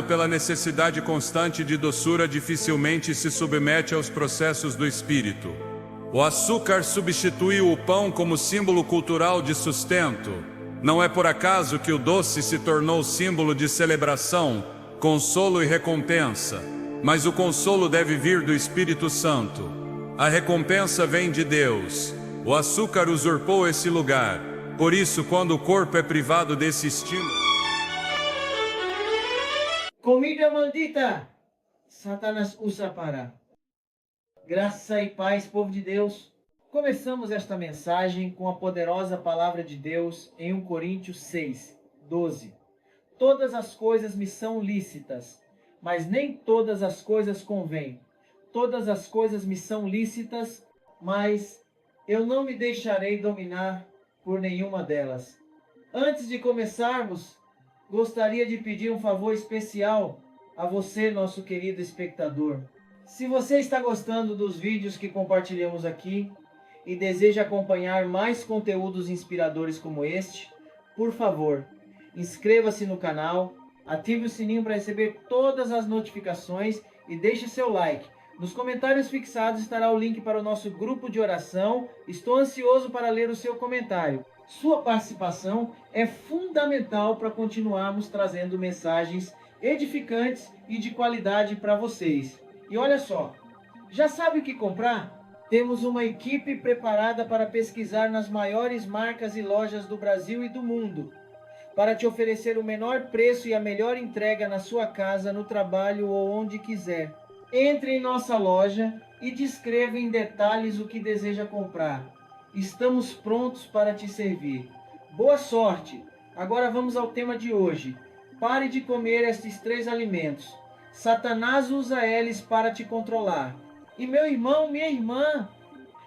pela necessidade constante de doçura, dificilmente se submete aos processos do espírito. O açúcar substitui o pão como símbolo cultural de sustento. Não é por acaso que o doce se tornou símbolo de celebração, consolo e recompensa. Mas o consolo deve vir do Espírito Santo. A recompensa vem de Deus. O açúcar usurpou esse lugar. Por isso, quando o corpo é privado desse estímulo... Comida maldita! Satanás usa para. Graça e paz, povo de Deus. Começamos esta mensagem com a poderosa palavra de Deus em 1 Coríntios 6, 12. Todas as coisas me são lícitas, mas nem todas as coisas convêm. Todas as coisas me são lícitas, mas eu não me deixarei dominar por nenhuma delas. Antes de começarmos, gostaria de pedir um favor especial a você, nosso querido espectador. Se você está gostando dos vídeos que compartilhamos aqui e deseja acompanhar mais conteúdos inspiradores como este, por favor, inscreva-se no canal, ative o sininho para receber todas as notificações e deixe seu like. Nos comentários fixados estará o link para o nosso grupo de oração. Estou ansioso para ler o seu comentário. Sua participação é fundamental para continuarmos trazendo mensagens edificantes e de qualidade para vocês. E olha só, já sabe o que comprar? Temos uma equipe preparada para pesquisar nas maiores marcas e lojas do Brasil e do mundo, para te oferecer o menor preço e a melhor entrega na sua casa, no trabalho ou onde quiser. Entre em nossa loja e descreva em detalhes o que deseja comprar. Estamos prontos para te servir. Boa sorte! Agora vamos ao tema de hoje. Pare de comer estes 3 alimentos. Satanás usa eles para te controlar. E meu irmão, minha irmã,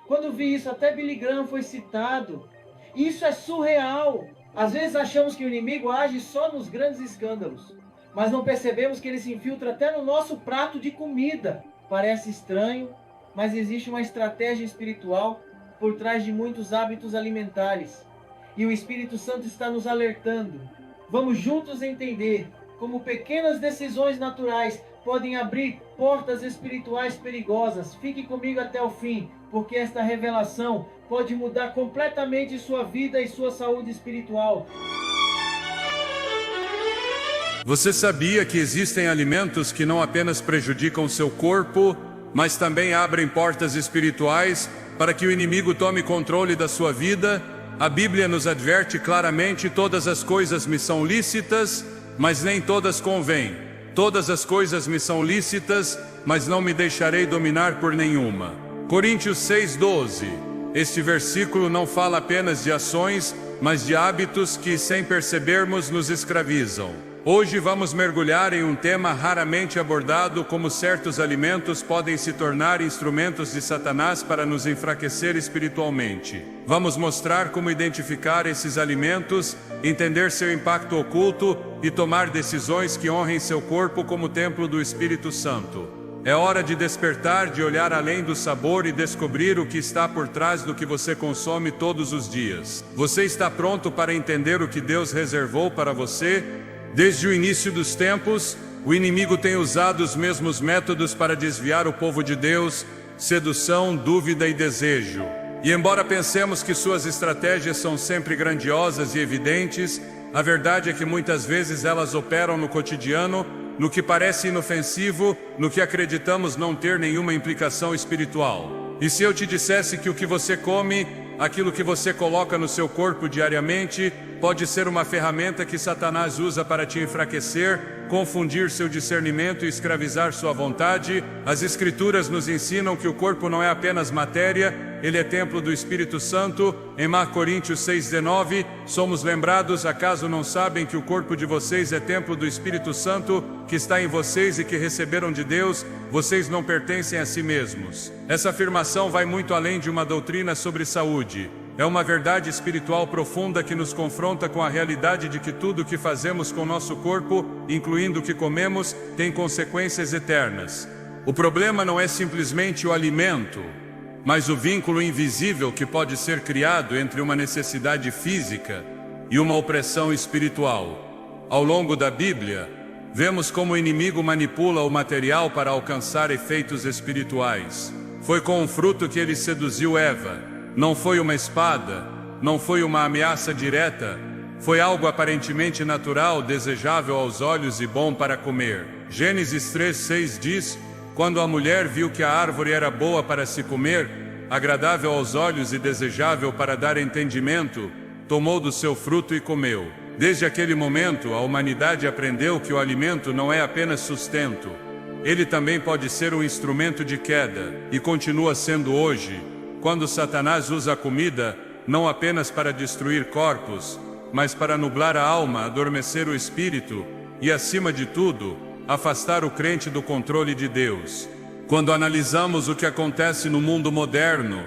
quando vi isso, até Billy Graham foi citado. Isso é surreal. Às vezes achamos que o inimigo age só nos grandes escândalos, mas não percebemos que ele se infiltra até no nosso prato de comida. Parece estranho, mas existe uma estratégia espiritual por trás de muitos hábitos alimentares. E o Espírito Santo está nos alertando. Vamos juntos entender como pequenas decisões naturais podem abrir portas espirituais perigosas. Fique comigo até o fim, porque esta revelação pode mudar completamente sua vida e sua saúde espiritual. Você sabia que existem alimentos que não apenas prejudicam seu corpo, mas também abrem portas espirituais para que o inimigo tome controle da sua vida? A Bíblia nos adverte claramente: todas as coisas me são lícitas, mas nem todas convêm. Todas as coisas me são lícitas, mas não me deixarei dominar por nenhuma. Coríntios 6:12. Este versículo não fala apenas de ações, mas de hábitos que, sem percebermos, nos escravizam. Hoje vamos mergulhar em um tema raramente abordado: como certos alimentos podem se tornar instrumentos de Satanás para nos enfraquecer espiritualmente. Vamos mostrar como identificar esses alimentos, entender seu impacto oculto e tomar decisões que honrem seu corpo como templo do Espírito Santo. É hora de despertar, de olhar além do sabor e descobrir o que está por trás do que você consome todos os dias. Você está pronto para entender o que Deus reservou para você? Desde o início dos tempos, o inimigo tem usado os mesmos métodos para desviar o povo de Deus: sedução, dúvida e desejo. E embora pensemos que suas estratégias são sempre grandiosas e evidentes, a verdade é que muitas vezes elas operam no cotidiano, no que parece inofensivo, no que acreditamos não ter nenhuma implicação espiritual. E se eu te dissesse que o que você come, aquilo que você coloca no seu corpo diariamente, pode ser uma ferramenta que Satanás usa para te enfraquecer, confundir seu discernimento e escravizar sua vontade? As Escrituras nos ensinam que o corpo não é apenas matéria, ele é templo do Espírito Santo. Em 1 Coríntios 6:19, somos lembrados: acaso não sabem que o corpo de vocês é templo do Espírito Santo, que está em vocês e que receberam de Deus? Vocês não pertencem a si mesmos. Essa afirmação vai muito além de uma doutrina sobre saúde. É uma verdade espiritual profunda que nos confronta com a realidade de que tudo o que fazemos com nosso corpo, incluindo o que comemos, tem consequências eternas. O problema não é simplesmente o alimento, mas o vínculo invisível que pode ser criado entre uma necessidade física e uma opressão espiritual. Ao longo da Bíblia, vemos como o inimigo manipula o material para alcançar efeitos espirituais. Foi com um fruto que ele seduziu Eva. Não foi uma espada, não foi uma ameaça direta, foi algo aparentemente natural, desejável aos olhos e bom para comer. Gênesis 3:6 diz: quando a mulher viu que a árvore era boa para se comer, agradável aos olhos e desejável para dar entendimento, tomou do seu fruto e comeu. Desde aquele momento, a humanidade aprendeu que o alimento não é apenas sustento. Ele também pode ser um instrumento de queda, e continua sendo hoje, quando Satanás usa a comida, não apenas para destruir corpos, mas para nublar a alma, adormecer o espírito, e acima de tudo, afastar o crente do controle de Deus. Quando analisamos o que acontece no mundo moderno,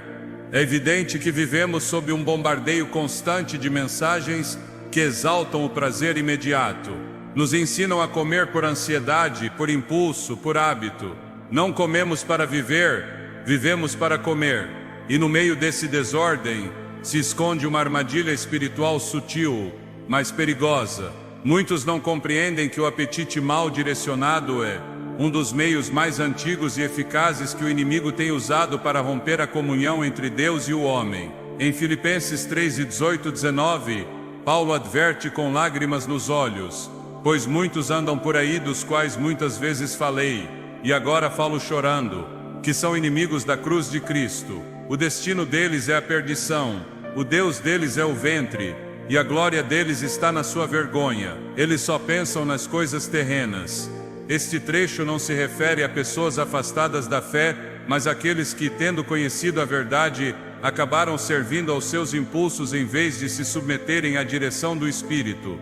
é evidente que vivemos sob um bombardeio constante de mensagens que exaltam o prazer imediato. Nos ensinam a comer por ansiedade, por impulso, por hábito. Não comemos para viver, vivemos para comer. E no meio desse desordem, se esconde uma armadilha espiritual sutil, mas perigosa. Muitos não compreendem que o apetite mal direcionado é um dos meios mais antigos e eficazes que o inimigo tem usado para romper a comunhão entre Deus e o homem. Em Filipenses 3:18-19, Paulo adverte com lágrimas nos olhos: pois muitos andam por aí, dos quais muitas vezes falei, e agora falo chorando, que são inimigos da cruz de Cristo. O destino deles é a perdição, o Deus deles é o ventre, e a glória deles está na sua vergonha. Eles só pensam nas coisas terrenas. Este trecho não se refere a pessoas afastadas da fé, mas àqueles que, tendo conhecido a verdade, acabaram servindo aos seus impulsos em vez de se submeterem à direção do Espírito.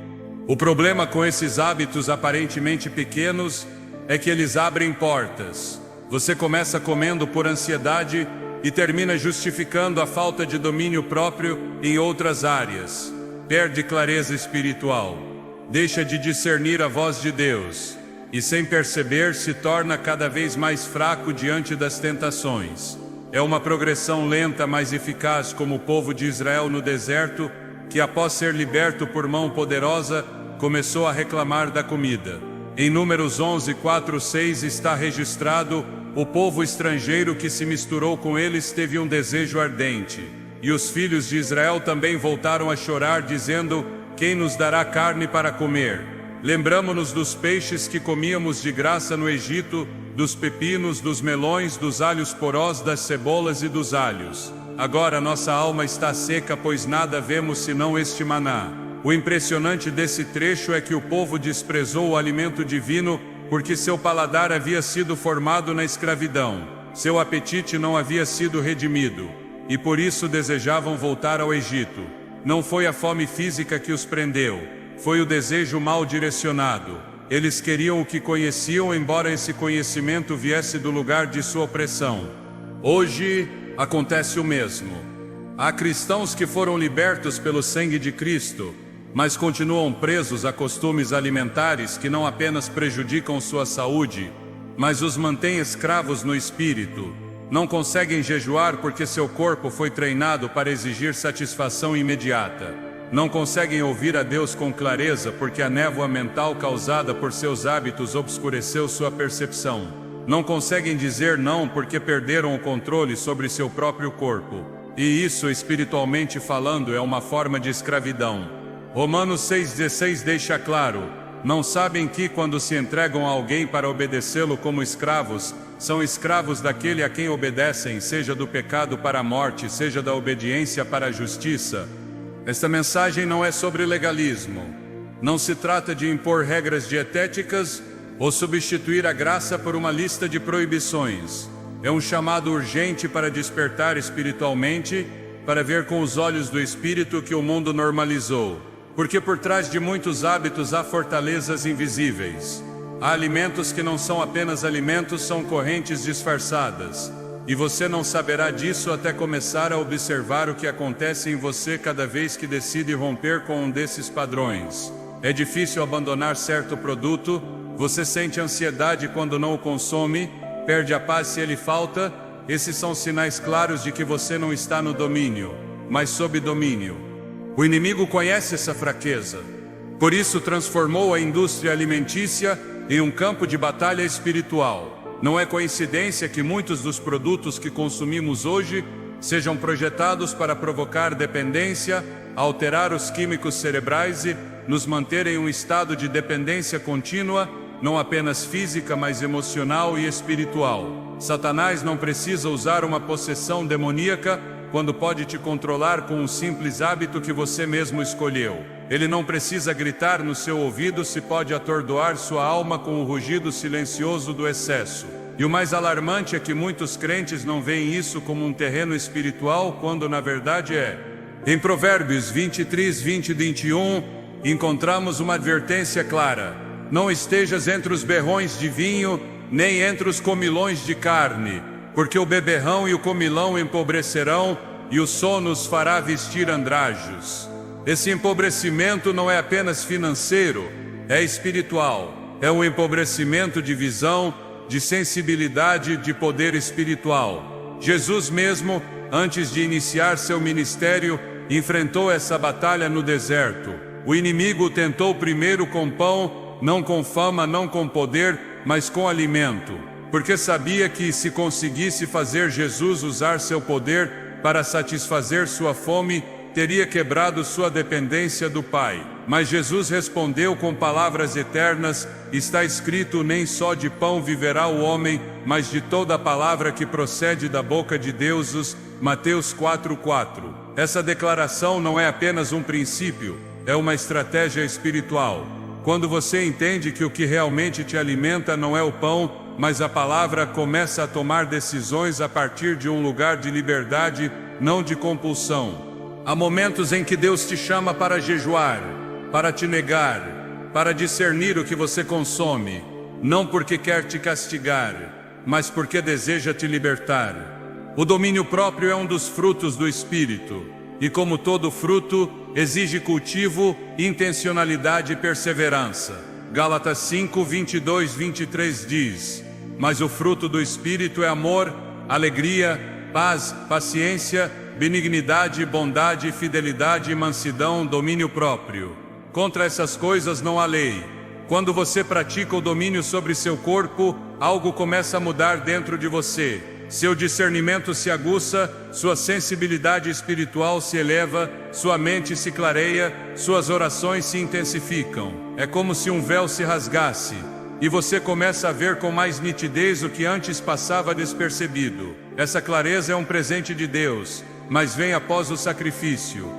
O problema com esses hábitos aparentemente pequenos é que eles abrem portas. Você começa comendo por ansiedade e termina justificando a falta de domínio próprio em outras áreas. Perde clareza espiritual, deixa de discernir a voz de Deus, e sem perceber se torna cada vez mais fraco diante das tentações. É uma progressão lenta, mas eficaz, como o povo de Israel no deserto, que após ser liberto por mão poderosa, começou a reclamar da comida. Em Números 11:4-6 está registrado: o povo estrangeiro que se misturou com eles teve um desejo ardente. E os filhos de Israel também voltaram a chorar, dizendo: quem nos dará carne para comer? Lembramo-nos dos peixes que comíamos de graça no Egito, dos pepinos, dos melões, dos alhos porós, das cebolas e dos alhos. Agora nossa alma está seca, pois nada vemos senão este maná. O impressionante desse trecho é que o povo desprezou o alimento divino, porque seu paladar havia sido formado na escravidão. Seu apetite não havia sido redimido, e por isso desejavam voltar ao Egito. Não foi a fome física que os prendeu, foi o desejo mal direcionado. Eles queriam o que conheciam, embora esse conhecimento viesse do lugar de sua opressão. Hoje acontece o mesmo. Há cristãos que foram libertos pelo sangue de Cristo, mas continuam presos a costumes alimentares que não apenas prejudicam sua saúde, mas os mantêm escravos no espírito. Não conseguem jejuar porque seu corpo foi treinado para exigir satisfação imediata. Não conseguem ouvir a Deus com clareza porque a névoa mental causada por seus hábitos obscureceu sua percepção. Não conseguem dizer não porque perderam o controle sobre seu próprio corpo. E isso, espiritualmente falando, é uma forma de escravidão. Romanos 6,16 deixa claro: não sabem que, quando se entregam a alguém para obedecê-lo como escravos, são escravos daquele a quem obedecem, seja do pecado para a morte, seja da obediência para a justiça. Esta mensagem não é sobre legalismo. Não se trata de impor regras dietéticas ou substituir a graça por uma lista de proibições. É um chamado urgente para despertar espiritualmente, para ver com os olhos do Espírito que o mundo normalizou. Porque por trás de muitos hábitos há fortalezas invisíveis. Há alimentos que não são apenas alimentos, são correntes disfarçadas. E você não saberá disso até começar a observar o que acontece em você cada vez que decide romper com um desses padrões. É difícil abandonar certo produto, você sente ansiedade quando não o consome, perde a paz se ele falta. Esses são sinais claros de que você não está no domínio, mas sob domínio. O inimigo conhece essa fraqueza. Por isso transformou a indústria alimentícia em um campo de batalha espiritual. Não é coincidência que muitos dos produtos que consumimos hoje sejam projetados para provocar dependência, alterar os químicos cerebrais e nos manter em um estado de dependência contínua, não apenas física, mas emocional e espiritual. Satanás não precisa usar uma possessão demoníaca quando pode te controlar com um simples hábito que você mesmo escolheu. Ele não precisa gritar no seu ouvido se pode atordoar sua alma com o rugido silencioso do excesso. E o mais alarmante é que muitos crentes não veem isso como um terreno espiritual, quando na verdade é. Em Provérbios 23, 20 e 21, encontramos uma advertência clara: não estejas entre os berrões de vinho, nem entre os comilões de carne, porque o beberrão e o comilão empobrecerão, e o sono os fará vestir andrajos. Esse empobrecimento não é apenas financeiro, é espiritual. É um empobrecimento de visão, de sensibilidade, de poder espiritual. Jesus mesmo, antes de iniciar seu ministério, enfrentou essa batalha no deserto. O inimigo o tentou primeiro com pão, não com fama, não com poder, mas com alimento, porque sabia que se conseguisse fazer Jesus usar seu poder para satisfazer sua fome, teria quebrado sua dependência do Pai. Mas Jesus respondeu com palavras eternas: está escrito, nem só de pão viverá o homem, mas de toda a palavra que procede da boca de Deus. Mateus 4:4. Essa declaração não é apenas um princípio, é uma estratégia espiritual. Quando você entende que o que realmente te alimenta não é o pão, mas a palavra, começa a tomar decisões a partir de um lugar de liberdade, não de compulsão. Há momentos em que Deus te chama para jejuar, para te negar, para discernir o que você consome, não porque quer te castigar, mas porque deseja te libertar. O domínio próprio é um dos frutos do Espírito, e como todo fruto, exige cultivo, intencionalidade e perseverança. Gálatas 5, 22, 23 diz: mas o fruto do Espírito é amor, alegria, paz, paciência, benignidade, bondade, fidelidade, mansidão, domínio próprio. Contra essas coisas não há lei. Quando você pratica o domínio sobre seu corpo, algo começa a mudar dentro de você. Seu discernimento se aguça, sua sensibilidade espiritual se eleva, sua mente se clareia, suas orações se intensificam. É como se um véu se rasgasse, e você começa a ver com mais nitidez o que antes passava despercebido. Essa clareza é um presente de Deus, mas vem após o sacrifício.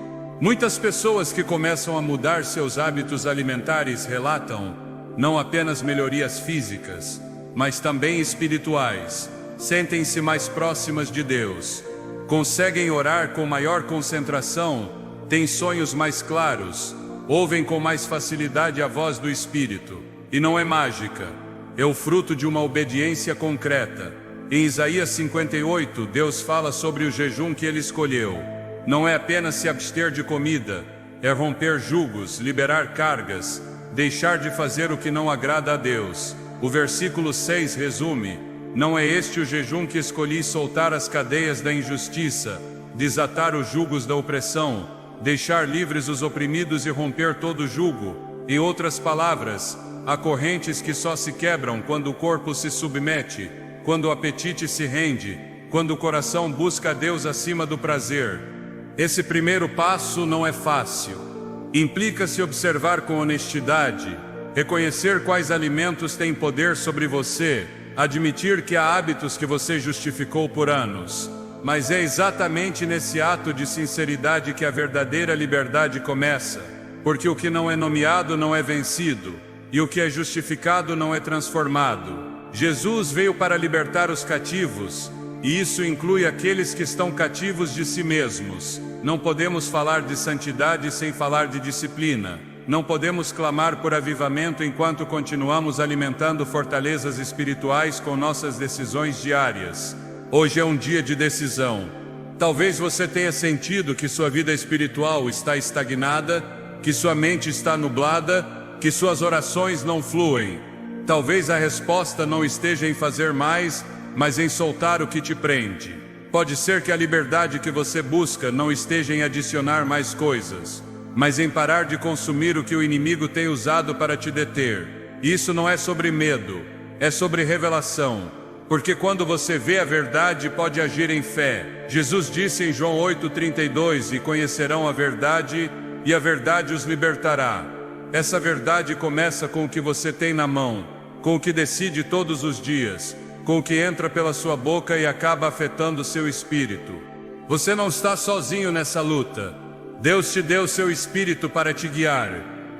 Muitas pessoas que começam a mudar seus hábitos alimentares relatam não apenas melhorias físicas, mas também espirituais. Sentem-se mais próximas de Deus, conseguem orar com maior concentração, têm sonhos mais claros, ouvem com mais facilidade a voz do Espírito. E não é mágica, é o fruto de uma obediência concreta. Em Isaías 58, Deus fala sobre o jejum que ele escolheu. Não é apenas se abster de comida, é romper julgos, liberar cargas, deixar de fazer o que não agrada a Deus. O versículo 6 resume: não é este o jejum que escolhi, soltar as cadeias da injustiça, desatar os jugos da opressão, deixar livres os oprimidos e romper todo jugo. Em outras palavras, há correntes que só se quebram quando o corpo se submete, quando o apetite se rende, quando o coração busca a Deus acima do prazer. Esse primeiro passo não é fácil. Implica-se observar com honestidade, reconhecer quais alimentos têm poder sobre você, admitir que há hábitos que você justificou por anos. Mas é exatamente nesse ato de sinceridade que a verdadeira liberdade começa, porque o que não é nomeado não é vencido, e o que é justificado não é transformado. Jesus veio para libertar os cativos, e isso inclui aqueles que estão cativos de si mesmos. Não podemos falar de santidade sem falar de disciplina. Não podemos clamar por avivamento enquanto continuamos alimentando fortalezas espirituais com nossas decisões diárias. Hoje é um dia de decisão. Talvez você tenha sentido que sua vida espiritual está estagnada, que sua mente está nublada, que suas orações não fluem. Talvez a resposta não esteja em fazer mais, mas em soltar o que te prende. Pode ser que a liberdade que você busca não esteja em adicionar mais coisas, mas em parar de consumir o que o inimigo tem usado para te deter. E isso não é sobre medo, é sobre revelação. Porque quando você vê a verdade, pode agir em fé. Jesus disse em João 8,32: e conhecerão a verdade, e a verdade os libertará. Essa verdade começa com o que você tem na mão, com o que decide todos os dias, com o que entra pela sua boca e acaba afetando seu espírito. Você não está sozinho nessa luta. Deus te deu seu espírito para te guiar.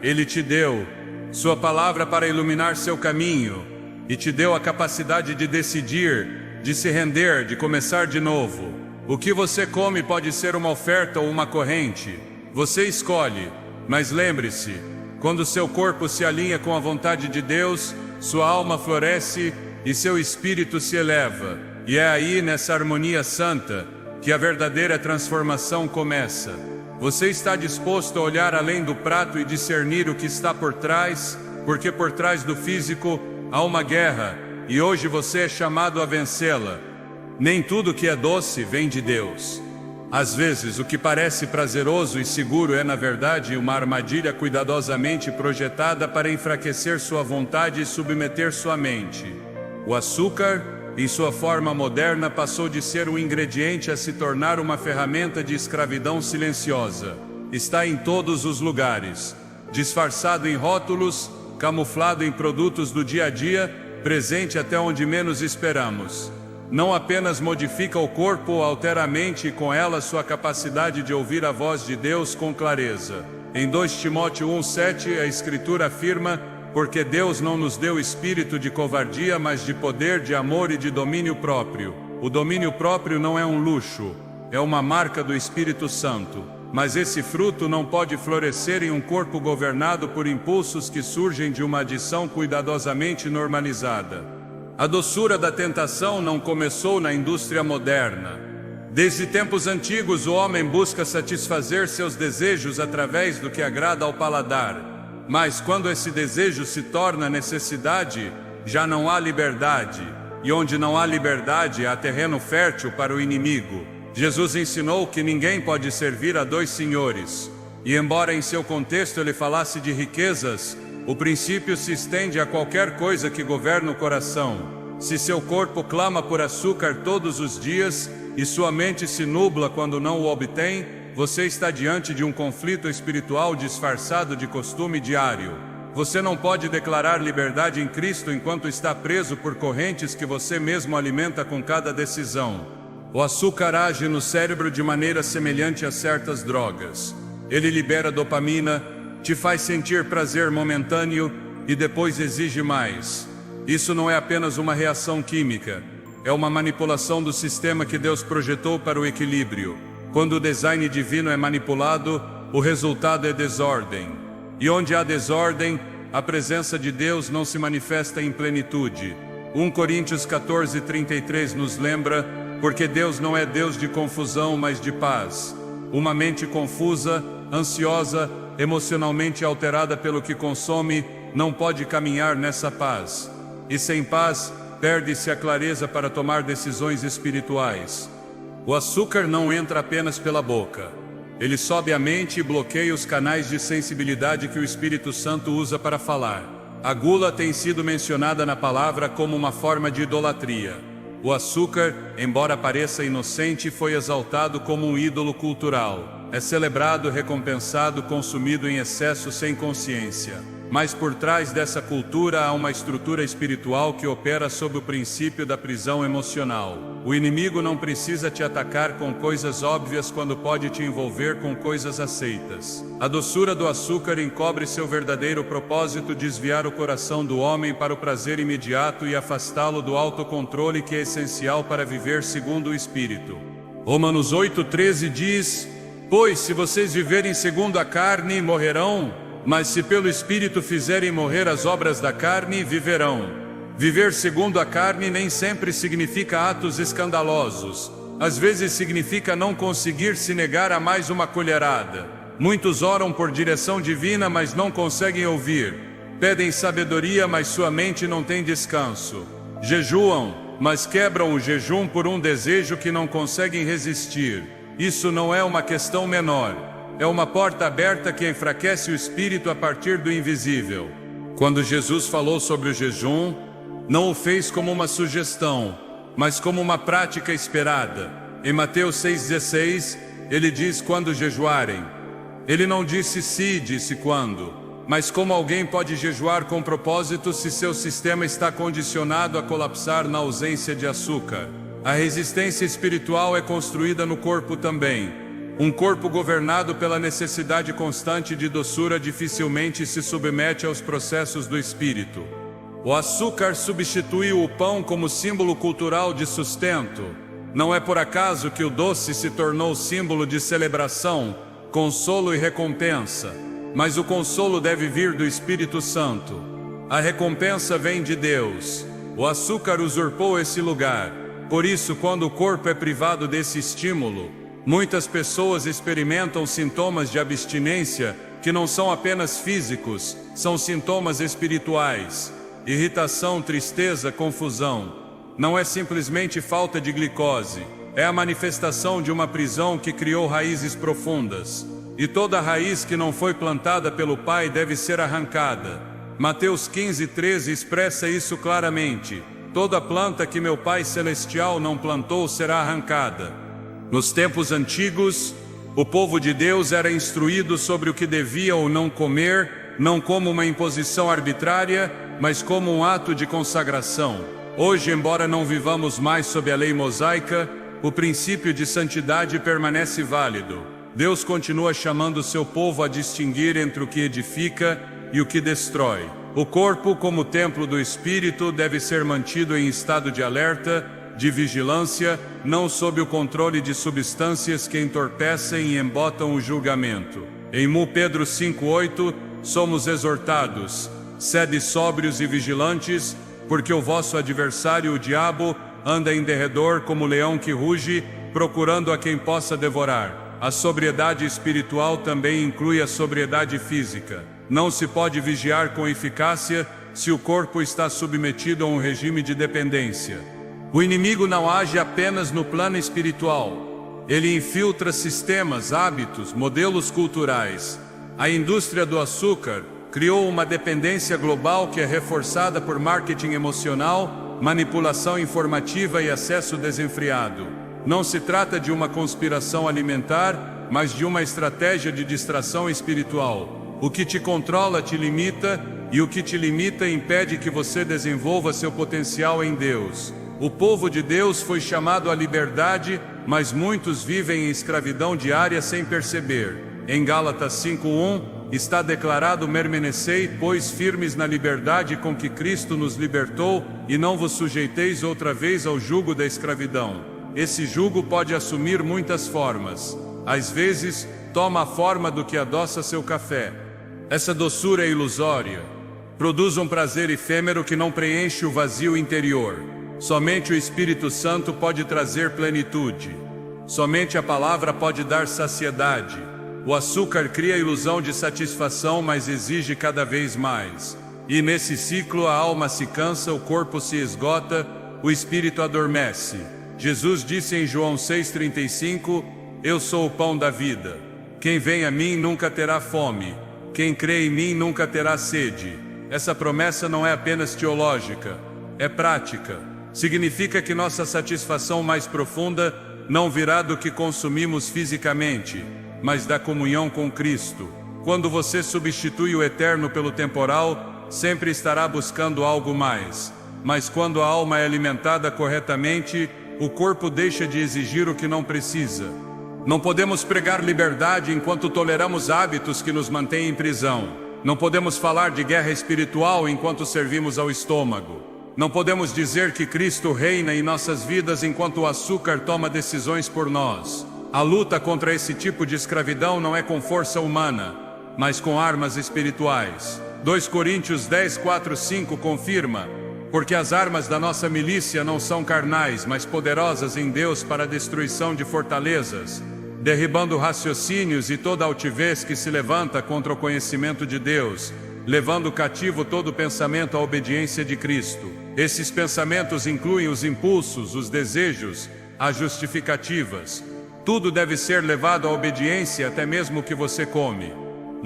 Ele te deu sua palavra para iluminar seu caminho, e te deu a capacidade de decidir, de se render, de começar de novo. O que você come pode ser uma oferta ou uma corrente. Você escolhe, mas lembre-se, quando seu corpo se alinha com a vontade de Deus, sua alma floresce e seu espírito se eleva. E é aí, nessa harmonia santa, que a verdadeira transformação começa. Você está disposto a olhar além do prato e discernir o que está por trás, porque por trás do físico há uma guerra, e hoje você é chamado a vencê-la. Nem tudo que é doce vem de Deus. Às vezes, o que parece prazeroso e seguro é, na verdade, uma armadilha cuidadosamente projetada para enfraquecer sua vontade e submeter sua mente. O açúcar, em sua forma moderna, passou de ser um ingrediente a se tornar uma ferramenta de escravidão silenciosa. Está em todos os lugares, disfarçado em rótulos, camuflado em produtos do dia a dia, presente até onde menos esperamos. Não apenas modifica o corpo ou altera a mente e com ela sua capacidade de ouvir a voz de Deus com clareza. Em 2 Timóteo 1,7 a Escritura afirma: porque Deus não nos deu espírito de covardia, mas de poder, de amor e de domínio próprio. O domínio próprio não é um luxo, é uma marca do Espírito Santo. Mas esse fruto não pode florescer em um corpo governado por impulsos que surgem de uma adição cuidadosamente normalizada. A doçura da tentação não começou na indústria moderna. Desde tempos antigos, o homem busca satisfazer seus desejos através do que agrada ao paladar. Mas quando esse desejo se torna necessidade, já não há liberdade. E onde não há liberdade, há terreno fértil para o inimigo. Jesus ensinou que ninguém pode servir a 2 senhores. E embora em seu contexto ele falasse de riquezas, o princípio se estende a qualquer coisa que governa o coração. Se seu corpo clama por açúcar todos os dias, e sua mente se nubla quando não o obtém, você está diante de um conflito espiritual disfarçado de costume diário. Você não pode declarar liberdade em Cristo enquanto está preso por correntes que você mesmo alimenta com cada decisão. O açúcar age no cérebro de maneira semelhante a certas drogas. Ele libera dopamina, te faz sentir prazer momentâneo e depois exige mais. Isso não é apenas uma reação química, é uma manipulação do sistema que Deus projetou para o equilíbrio. Quando o design divino é manipulado, o resultado é desordem. E onde há desordem, a presença de Deus não se manifesta em plenitude. 1 Coríntios 14:33 nos lembra: porque Deus não é Deus de confusão, mas de paz. Uma mente confusa, ansiosa, emocionalmente alterada pelo que consome, não pode caminhar nessa paz. E sem paz, perde-se a clareza para tomar decisões espirituais. O açúcar não entra apenas pela boca. Ele sobe a mente e bloqueia os canais de sensibilidade que o Espírito Santo usa para falar. A gula tem sido mencionada na palavra como uma forma de idolatria. O açúcar, embora pareça inocente, foi exaltado como um ídolo cultural. É celebrado, recompensado, consumido em excesso sem consciência. Mas por trás dessa cultura há uma estrutura espiritual que opera sob o princípio da prisão emocional. O inimigo não precisa te atacar com coisas óbvias quando pode te envolver com coisas aceitas. A doçura do açúcar encobre seu verdadeiro propósito: desviar o coração do homem para o prazer imediato e afastá-lo do autocontrole que é essencial para viver segundo o Espírito. Romanos 8:13 diz: pois se vocês viverem segundo a carne, morrerão. Mas se pelo Espírito fizerem morrer as obras da carne, viverão. Viver segundo a carne nem sempre significa atos escandalosos. Às vezes significa não conseguir se negar a mais uma colherada. Muitos oram por direção divina, mas não conseguem ouvir. Pedem sabedoria, mas sua mente não tem descanso. Jejuam, mas quebram o jejum por um desejo que não conseguem resistir. Isso não é uma questão menor. É uma porta aberta que enfraquece o espírito a partir do invisível. Quando Jesus falou sobre o jejum, não o fez como uma sugestão, mas como uma prática esperada. Em Mateus 6,16, ele diz quando jejuarem. Ele não disse se, disse quando. Mas como alguém pode jejuar com propósito se seu sistema está condicionado a colapsar na ausência de açúcar? A resistência espiritual é construída no corpo também. Um corpo governado pela necessidade constante de doçura dificilmente se submete aos processos do espírito. O açúcar substituiu o pão como símbolo cultural de sustento. Não é por acaso que o doce se tornou símbolo de celebração, consolo e recompensa. Mas o consolo deve vir do Espírito Santo. A recompensa vem de Deus. O açúcar usurpou esse lugar. Por isso, quando o corpo é privado desse estímulo, muitas pessoas experimentam sintomas de abstinência que não são apenas físicos, são sintomas espirituais. Irritação, tristeza, confusão. Não é simplesmente falta de glicose. É a manifestação de uma prisão que criou raízes profundas. E toda raiz que não foi plantada pelo Pai deve ser arrancada. Mateus 15:13 expressa isso claramente. Toda planta que meu Pai Celestial não plantou será arrancada. Nos tempos antigos, o povo de Deus era instruído sobre o que devia ou não comer, não como uma imposição arbitrária, mas como um ato de consagração. Hoje, embora não vivamos mais sob a lei mosaica, o princípio de santidade permanece válido. Deus continua chamando seu povo a distinguir entre o que edifica e o que destrói. O corpo, como templo do Espírito, deve ser mantido em estado de alerta, de vigilância, não sob o controle de substâncias que entorpecem e embotam o julgamento. Em 1 Pedro 5:8, somos exortados: sede sóbrios e vigilantes, porque o vosso adversário, o diabo, anda em derredor como leão que ruge, procurando a quem possa devorar. A sobriedade espiritual também inclui a sobriedade física. Não se pode vigiar com eficácia se o corpo está submetido a um regime de dependência. O inimigo não age apenas no plano espiritual. Ele infiltra sistemas, hábitos, modelos culturais. A indústria do açúcar criou uma dependência global que é reforçada por marketing emocional, manipulação informativa e acesso desenfreado. Não se trata de uma conspiração alimentar, mas de uma estratégia de distração espiritual. O que te controla te limita, e o que te limita impede que você desenvolva seu potencial em Deus. O povo de Deus foi chamado à liberdade, mas muitos vivem em escravidão diária sem perceber. Em Gálatas 5:1, está declarado: permanecei, pois, firmes na liberdade com que Cristo nos libertou, e não vos sujeiteis outra vez ao jugo da escravidão. Esse jugo pode assumir muitas formas. Às vezes, toma a forma do que adoça seu café. Essa doçura é ilusória. Produz um prazer efêmero que não preenche o vazio interior. Somente o Espírito Santo pode trazer plenitude. Somente a palavra pode dar saciedade. O açúcar cria a ilusão de satisfação, mas exige cada vez mais. E nesse ciclo a alma se cansa, o corpo se esgota, o espírito adormece. Jesus disse em João 6,35: eu sou o pão da vida. Quem vem a mim nunca terá fome. Quem crê em mim nunca terá sede. Essa promessa não é apenas teológica, é prática. Significa que nossa satisfação mais profunda não virá do que consumimos fisicamente, mas da comunhão com Cristo. Quando você substitui o eterno pelo temporal, sempre estará buscando algo mais. Mas quando a alma é alimentada corretamente, o corpo deixa de exigir o que não precisa. Não podemos pregar liberdade enquanto toleramos hábitos que nos mantêm em prisão. Não podemos falar de guerra espiritual enquanto servimos ao estômago. Não podemos dizer que Cristo reina em nossas vidas enquanto o açúcar toma decisões por nós. A luta contra esse tipo de escravidão não é com força humana, mas com armas espirituais. 2 Coríntios 10:4-5 confirma: porque as armas da nossa milícia não são carnais, mas poderosas em Deus para a destruição de fortalezas, derribando raciocínios e toda altivez que se levanta contra o conhecimento de Deus, levando cativo todo pensamento à obediência de Cristo. Esses pensamentos incluem os impulsos, os desejos, as justificativas. Tudo deve ser levado à obediência, até mesmo o que você come.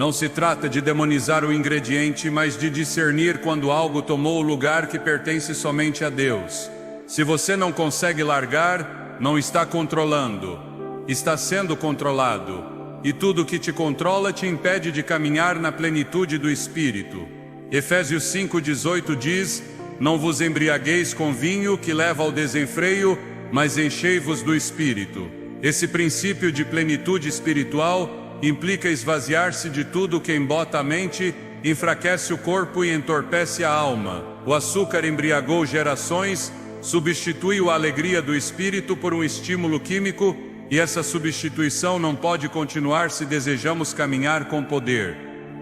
Não se trata de demonizar o ingrediente, mas de discernir quando algo tomou o lugar que pertence somente a Deus. Se você não consegue largar, não está controlando, está sendo controlado. E tudo que te controla te impede de caminhar na plenitude do Espírito. Efésios 5,18 diz: não vos embriagueis com vinho que leva ao desenfreio, mas enchei-vos do Espírito. Esse princípio de plenitude espiritual implica esvaziar-se de tudo que embota a mente, enfraquece o corpo e entorpece a alma. O açúcar embriagou gerações, substituiu a alegria do espírito por um estímulo químico, e essa substituição não pode continuar se desejamos caminhar com poder.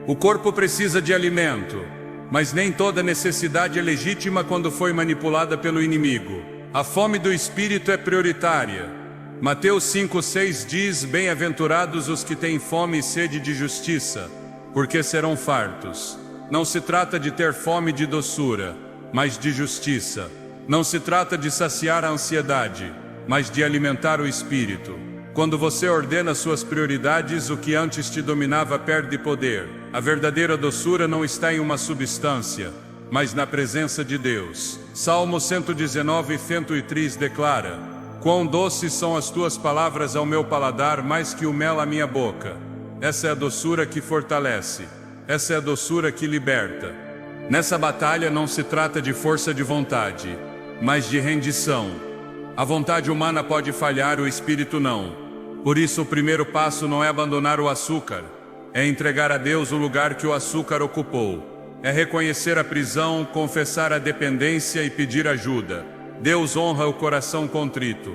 O corpo precisa de alimento, mas nem toda necessidade é legítima quando foi manipulada pelo inimigo. A fome do espírito é prioritária. Mateus 5,6 diz: bem-aventurados os que têm fome e sede de justiça, porque serão fartos. Não se trata de ter fome de doçura, mas de justiça. Não se trata de saciar a ansiedade, mas de alimentar o espírito. Quando você ordena suas prioridades, o que antes te dominava perde poder. A verdadeira doçura não está em uma substância, mas na presença de Deus. Salmo 119:103 declara: quão doces são as tuas palavras ao meu paladar, mais que o mel à minha boca. Essa é a doçura que fortalece. Essa é a doçura que liberta. Nessa batalha não se trata de força de vontade, mas de rendição. A vontade humana pode falhar, o espírito não. Por isso o primeiro passo não é abandonar o açúcar, é entregar a Deus o lugar que o açúcar ocupou. É reconhecer a prisão, confessar a dependência e pedir ajuda. Deus honra o coração contrito.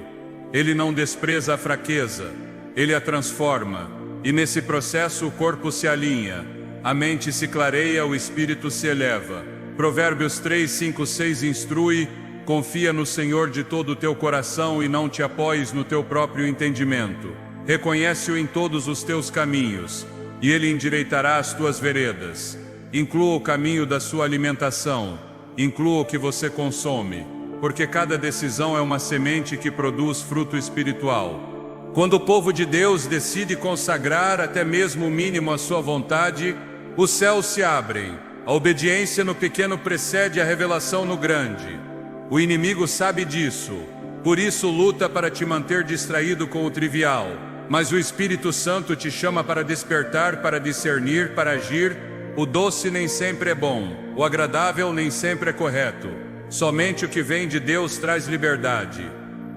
Ele não despreza a fraqueza, Ele a transforma. E nesse processo o corpo se alinha, a mente se clareia, o espírito se eleva. Provérbios 3:5-6 instrui: confia no Senhor de todo o teu coração e não te apoies no teu próprio entendimento. Reconhece-o em todos os teus caminhos, e Ele endireitará as tuas veredas. Inclua o caminho da sua alimentação, inclua o que você consome, porque cada decisão é uma semente que produz fruto espiritual. Quando o povo de Deus decide consagrar até mesmo o mínimo à sua vontade, os céus se abrem. A obediência no pequeno precede a revelação no grande. O inimigo sabe disso, por isso luta para te manter distraído com o trivial. Mas o Espírito Santo te chama para despertar, para discernir, para agir. O doce nem sempre é bom, o agradável nem sempre é correto. Somente o que vem de Deus traz liberdade.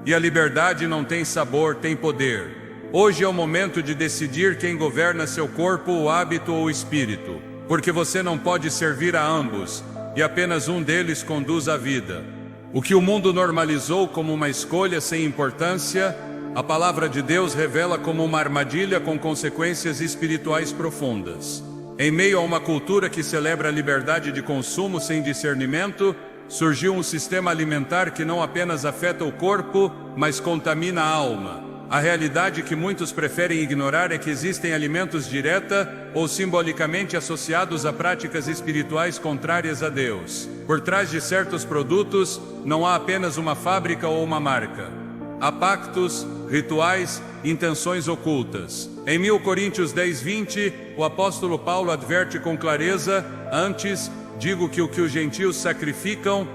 E a liberdade não tem sabor, tem poder. Hoje é o momento de decidir quem governa seu corpo, o hábito ou o espírito. Porque você não pode servir a ambos, e apenas um deles conduz à vida. O que o mundo normalizou como uma escolha sem importância, a palavra de Deus revela como uma armadilha com consequências espirituais profundas. Em meio a uma cultura que celebra a liberdade de consumo sem discernimento, surgiu um sistema alimentar que não apenas afeta o corpo, mas contamina a alma. A realidade que muitos preferem ignorar é que existem alimentos direta ou simbolicamente associados a práticas espirituais contrárias a Deus. Por trás de certos produtos, não há apenas uma fábrica ou uma marca. Há pactos, rituais, intenções ocultas. Em 1 Coríntios 10:20, o apóstolo Paulo adverte com clareza: antes, digo que o que os gentios sacrificam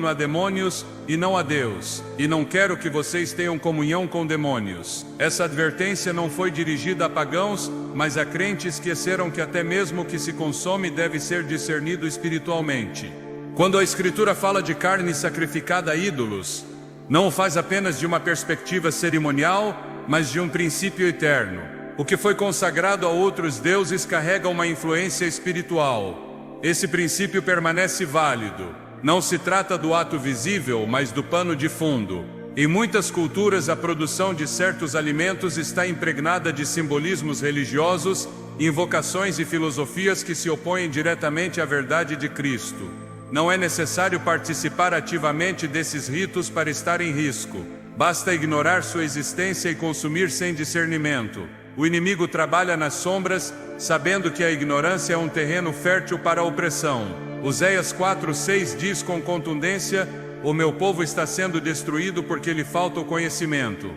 a demônios e não a Deus. E não quero que vocês tenham comunhão com demônios. Essa advertência não foi dirigida a pagãos, mas a crentes que esqueceram que até mesmo o que se consome deve ser discernido espiritualmente. Quando a Escritura fala de carne sacrificada a ídolos, não o faz apenas de uma perspectiva cerimonial, mas de um princípio eterno. O que foi consagrado a outros deuses carrega uma influência espiritual. Esse princípio permanece válido. Não se trata do ato visível, mas do pano de fundo. Em muitas culturas, a produção de certos alimentos está impregnada de simbolismos religiosos, invocações e filosofias que se opõem diretamente à verdade de Cristo. Não é necessário participar ativamente desses ritos para estar em risco. Basta ignorar sua existência e consumir sem discernimento. O inimigo trabalha nas sombras, sabendo que a ignorância é um terreno fértil para a opressão. Oséias 4:6 diz com contundência: o meu povo está sendo destruído porque lhe falta o conhecimento.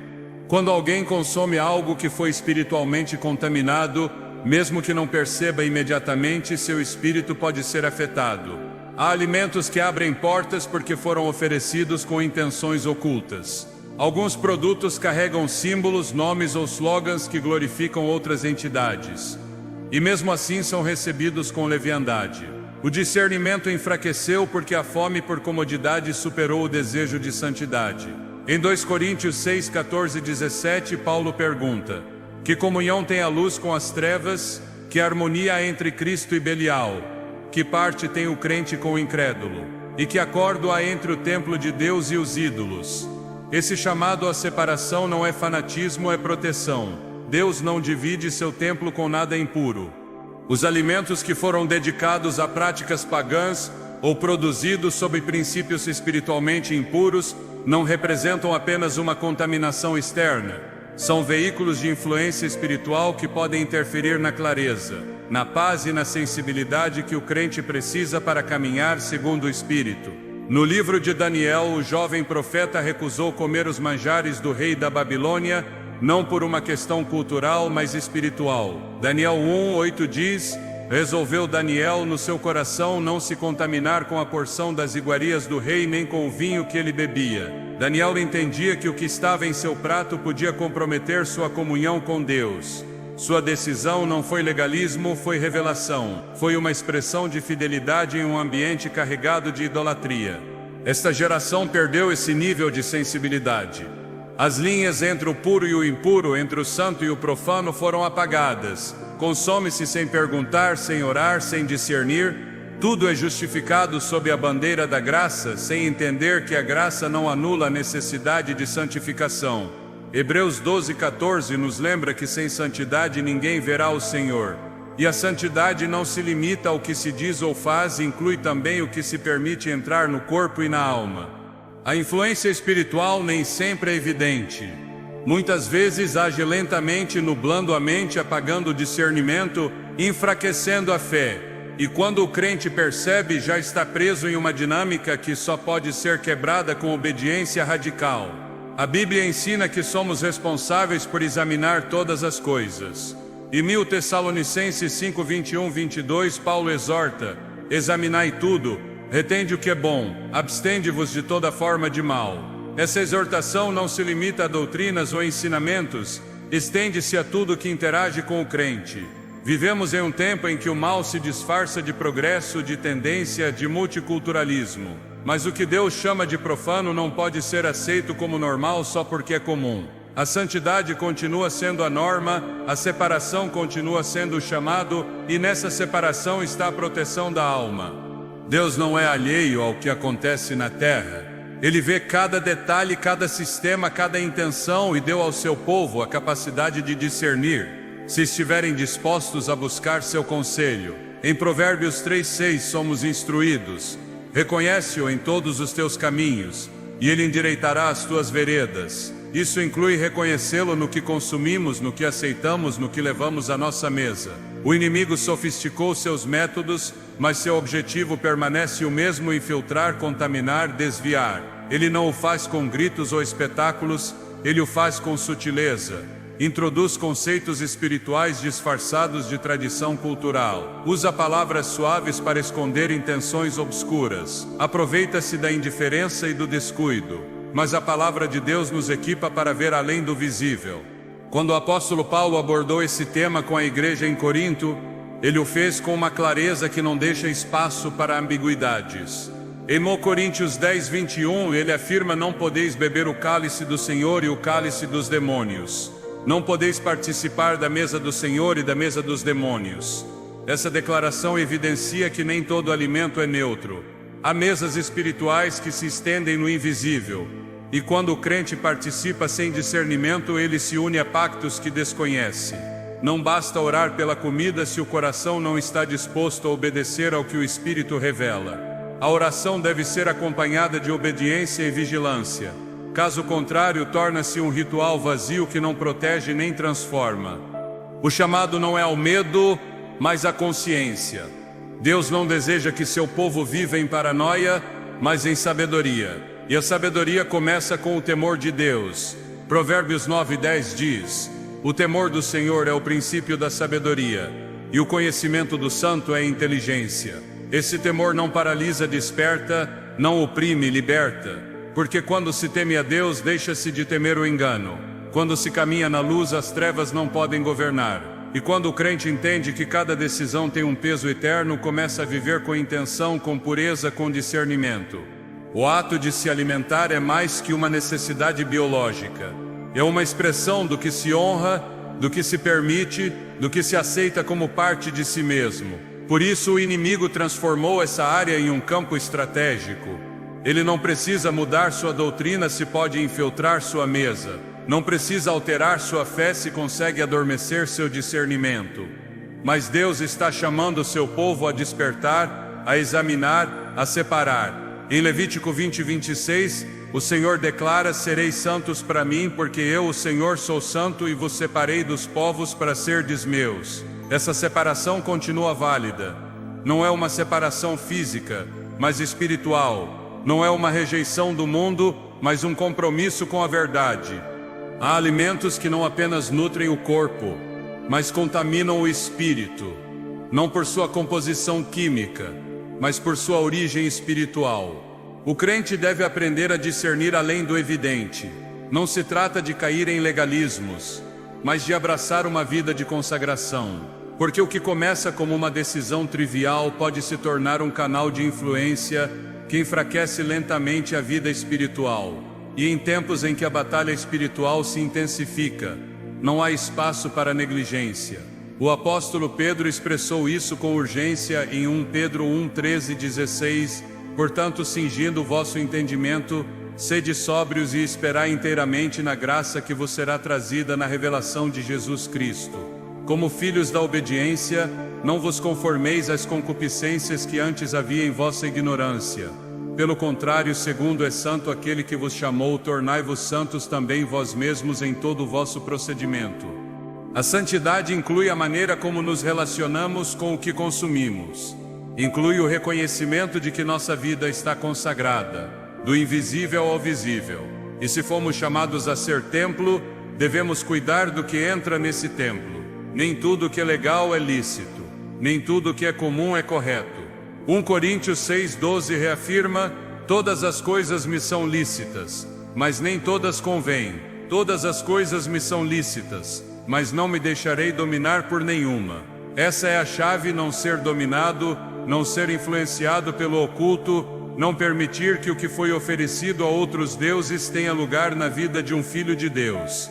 Quando alguém consome algo que foi espiritualmente contaminado, mesmo que não perceba imediatamente, seu espírito pode ser afetado. Há alimentos que abrem portas porque foram oferecidos com intenções ocultas. Alguns produtos carregam símbolos, nomes ou slogans que glorificam outras entidades. E mesmo assim são recebidos com leviandade. O discernimento enfraqueceu porque a fome por comodidade superou o desejo de santidade. Em 2 Coríntios 6, 14 e 17, Paulo pergunta: que comunhão tem a luz com as trevas? Que harmonia há entre Cristo e Belial? Que parte tem o crente com o incrédulo? E que acordo há entre o templo de Deus e os ídolos? Esse chamado à separação não é fanatismo, é proteção. Deus não divide seu templo com nada impuro. Os alimentos que foram dedicados a práticas pagãs ou produzidos sob princípios espiritualmente impuros não representam apenas uma contaminação externa. São veículos de influência espiritual que podem interferir na clareza, na paz e na sensibilidade que o crente precisa para caminhar segundo o Espírito. No livro de Daniel, o jovem profeta recusou comer os manjares do rei da Babilônia, não por uma questão cultural, mas espiritual. Daniel 1:8 diz: resolveu Daniel no seu coração não se contaminar com a porção das iguarias do rei, nem com o vinho que ele bebia. Daniel entendia que o que estava em seu prato podia comprometer sua comunhão com Deus. Sua decisão não foi legalismo, foi revelação. Foi uma expressão de fidelidade em um ambiente carregado de idolatria. Esta geração perdeu esse nível de sensibilidade. As linhas entre o puro e o impuro, entre o santo e o profano foram apagadas. Consome-se sem perguntar, sem orar, sem discernir. Tudo é justificado sob a bandeira da graça, sem entender que a graça não anula a necessidade de santificação. Hebreus 12:14 nos lembra que sem santidade ninguém verá o Senhor. E a santidade não se limita ao que se diz ou faz, inclui também o que se permite entrar no corpo e na alma. A influência espiritual nem sempre é evidente. Muitas vezes age lentamente, nublando a mente, apagando o discernimento, enfraquecendo a fé. E quando o crente percebe, já está preso em uma dinâmica que só pode ser quebrada com obediência radical. A Bíblia ensina que somos responsáveis por examinar todas as coisas. Em 1 Tessalonicenses 5:21-22, Paulo exorta: examinai tudo, retende o que é bom, abstende-vos de toda forma de mal. Essa exortação não se limita a doutrinas ou ensinamentos, estende-se a tudo que interage com o crente. Vivemos em um tempo em que o mal se disfarça de progresso, de tendência, de multiculturalismo. Mas o que Deus chama de profano não pode ser aceito como normal só porque é comum. A santidade continua sendo a norma, a separação continua sendo o chamado, e nessa separação está a proteção da alma. Deus não é alheio ao que acontece na terra. Ele vê cada detalhe, cada sistema, cada intenção, e deu ao seu povo a capacidade de discernir, se estiverem dispostos a buscar seu conselho. Em Provérbios 3:6 somos instruídos: reconhece-o em todos os teus caminhos, e ele endireitará as tuas veredas. Isso inclui reconhecê-lo no que consumimos, no que aceitamos, no que levamos à nossa mesa. O inimigo sofisticou seus métodos, mas seu objetivo permanece o mesmo: infiltrar, contaminar, desviar. Ele não o faz com gritos ou espetáculos, ele o faz com sutileza. Introduz conceitos espirituais disfarçados de tradição cultural. Usa palavras suaves para esconder intenções obscuras. Aproveita-se da indiferença e do descuido. Mas a palavra de Deus nos equipa para ver além do visível. Quando o apóstolo Paulo abordou esse tema com a igreja em Corinto, ele o fez com uma clareza que não deixa espaço para ambiguidades. Em 1 Coríntios 10:21, ele afirma: não podeis beber o cálice do Senhor e o cálice dos demônios. Não podeis participar da mesa do Senhor e da mesa dos demônios. Essa declaração evidencia que nem todo alimento é neutro. Há mesas espirituais que se estendem no invisível. E quando o crente participa sem discernimento, ele se une a pactos que desconhece. Não basta orar pela comida se o coração não está disposto a obedecer ao que o Espírito revela. A oração deve ser acompanhada de obediência e vigilância. Caso contrário, torna-se um ritual vazio que não protege nem transforma. O chamado não é ao medo, mas à consciência. Deus não deseja que seu povo viva em paranoia, mas em sabedoria. E a sabedoria começa com o temor de Deus. Provérbios 9:10 diz: O temor do Senhor é o princípio da sabedoria, e o conhecimento do Santo é inteligência. Esse temor não paralisa, desperta, não oprime, liberta. Porque quando se teme a Deus, deixa-se de temer o engano. Quando se caminha na luz, as trevas não podem governar. E quando o crente entende que cada decisão tem um peso eterno, começa a viver com intenção, com pureza, com discernimento. O ato de se alimentar é mais que uma necessidade biológica. É uma expressão do que se honra, do que se permite, do que se aceita como parte de si mesmo. Por isso o inimigo transformou essa área em um campo estratégico. Ele não precisa mudar sua doutrina se pode infiltrar sua mesa. Não precisa alterar sua fé se consegue adormecer seu discernimento. Mas Deus está chamando seu povo a despertar, a examinar, a separar. Em Levítico 20:26, o Senhor declara: sereis santos para mim, porque eu, o Senhor, sou santo e vos separei dos povos para serdes meus. Essa separação continua válida. Não é uma separação física, mas espiritual. Não é uma rejeição do mundo, mas um compromisso com a verdade. Há alimentos que não apenas nutrem o corpo, mas contaminam o espírito, não por sua composição química, mas por sua origem espiritual. O crente deve aprender a discernir além do evidente. Não se trata de cair em legalismos, mas de abraçar uma vida de consagração. Porque o que começa como uma decisão trivial pode se tornar um canal de influência que enfraquece lentamente a vida espiritual. E em tempos em que a batalha espiritual se intensifica, não há espaço para negligência. O apóstolo Pedro expressou isso com urgência em 1 Pedro 1:13-16. Portanto, cingindo o vosso entendimento, sede sóbrios e esperai inteiramente na graça que vos será trazida na revelação de Jesus Cristo. Como filhos da obediência, não vos conformeis às concupiscências que antes havia em vossa ignorância. Pelo contrário, segundo é santo aquele que vos chamou, tornai-vos santos também vós mesmos em todo o vosso procedimento. A santidade inclui a maneira como nos relacionamos com o que consumimos. Inclui o reconhecimento de que nossa vida está consagrada, do invisível ao visível. E se fomos chamados a ser templo, devemos cuidar do que entra nesse templo. Nem tudo que é legal é lícito, nem tudo que é comum é correto. 1 Coríntios 6:12 reafirma: todas as coisas me são lícitas, mas nem todas convêm. Todas as coisas me são lícitas, mas não me deixarei dominar por nenhuma. Essa é a chave: não ser dominado, não ser influenciado pelo oculto, não permitir que o que foi oferecido a outros deuses tenha lugar na vida de um filho de Deus.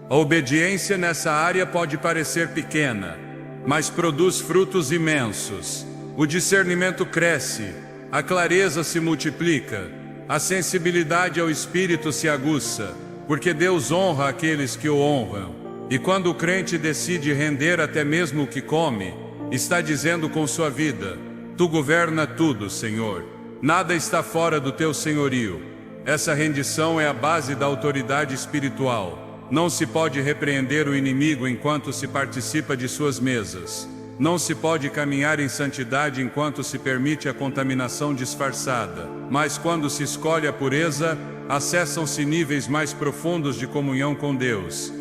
A obediência nessa área pode parecer pequena, mas produz frutos imensos. O discernimento cresce, a clareza se multiplica, a sensibilidade ao espírito se aguça, porque Deus honra aqueles que o honram. E quando o crente decide render até mesmo o que come, está dizendo com sua vida: tu governa tudo, Senhor. Nada está fora do teu senhorio. Essa rendição é a base da autoridade espiritual. Não se pode repreender o inimigo enquanto se participa de suas mesas. Não se pode caminhar em santidade enquanto se permite a contaminação disfarçada. Mas quando se escolhe a pureza, acessam-se níveis mais profundos de comunhão com Deus.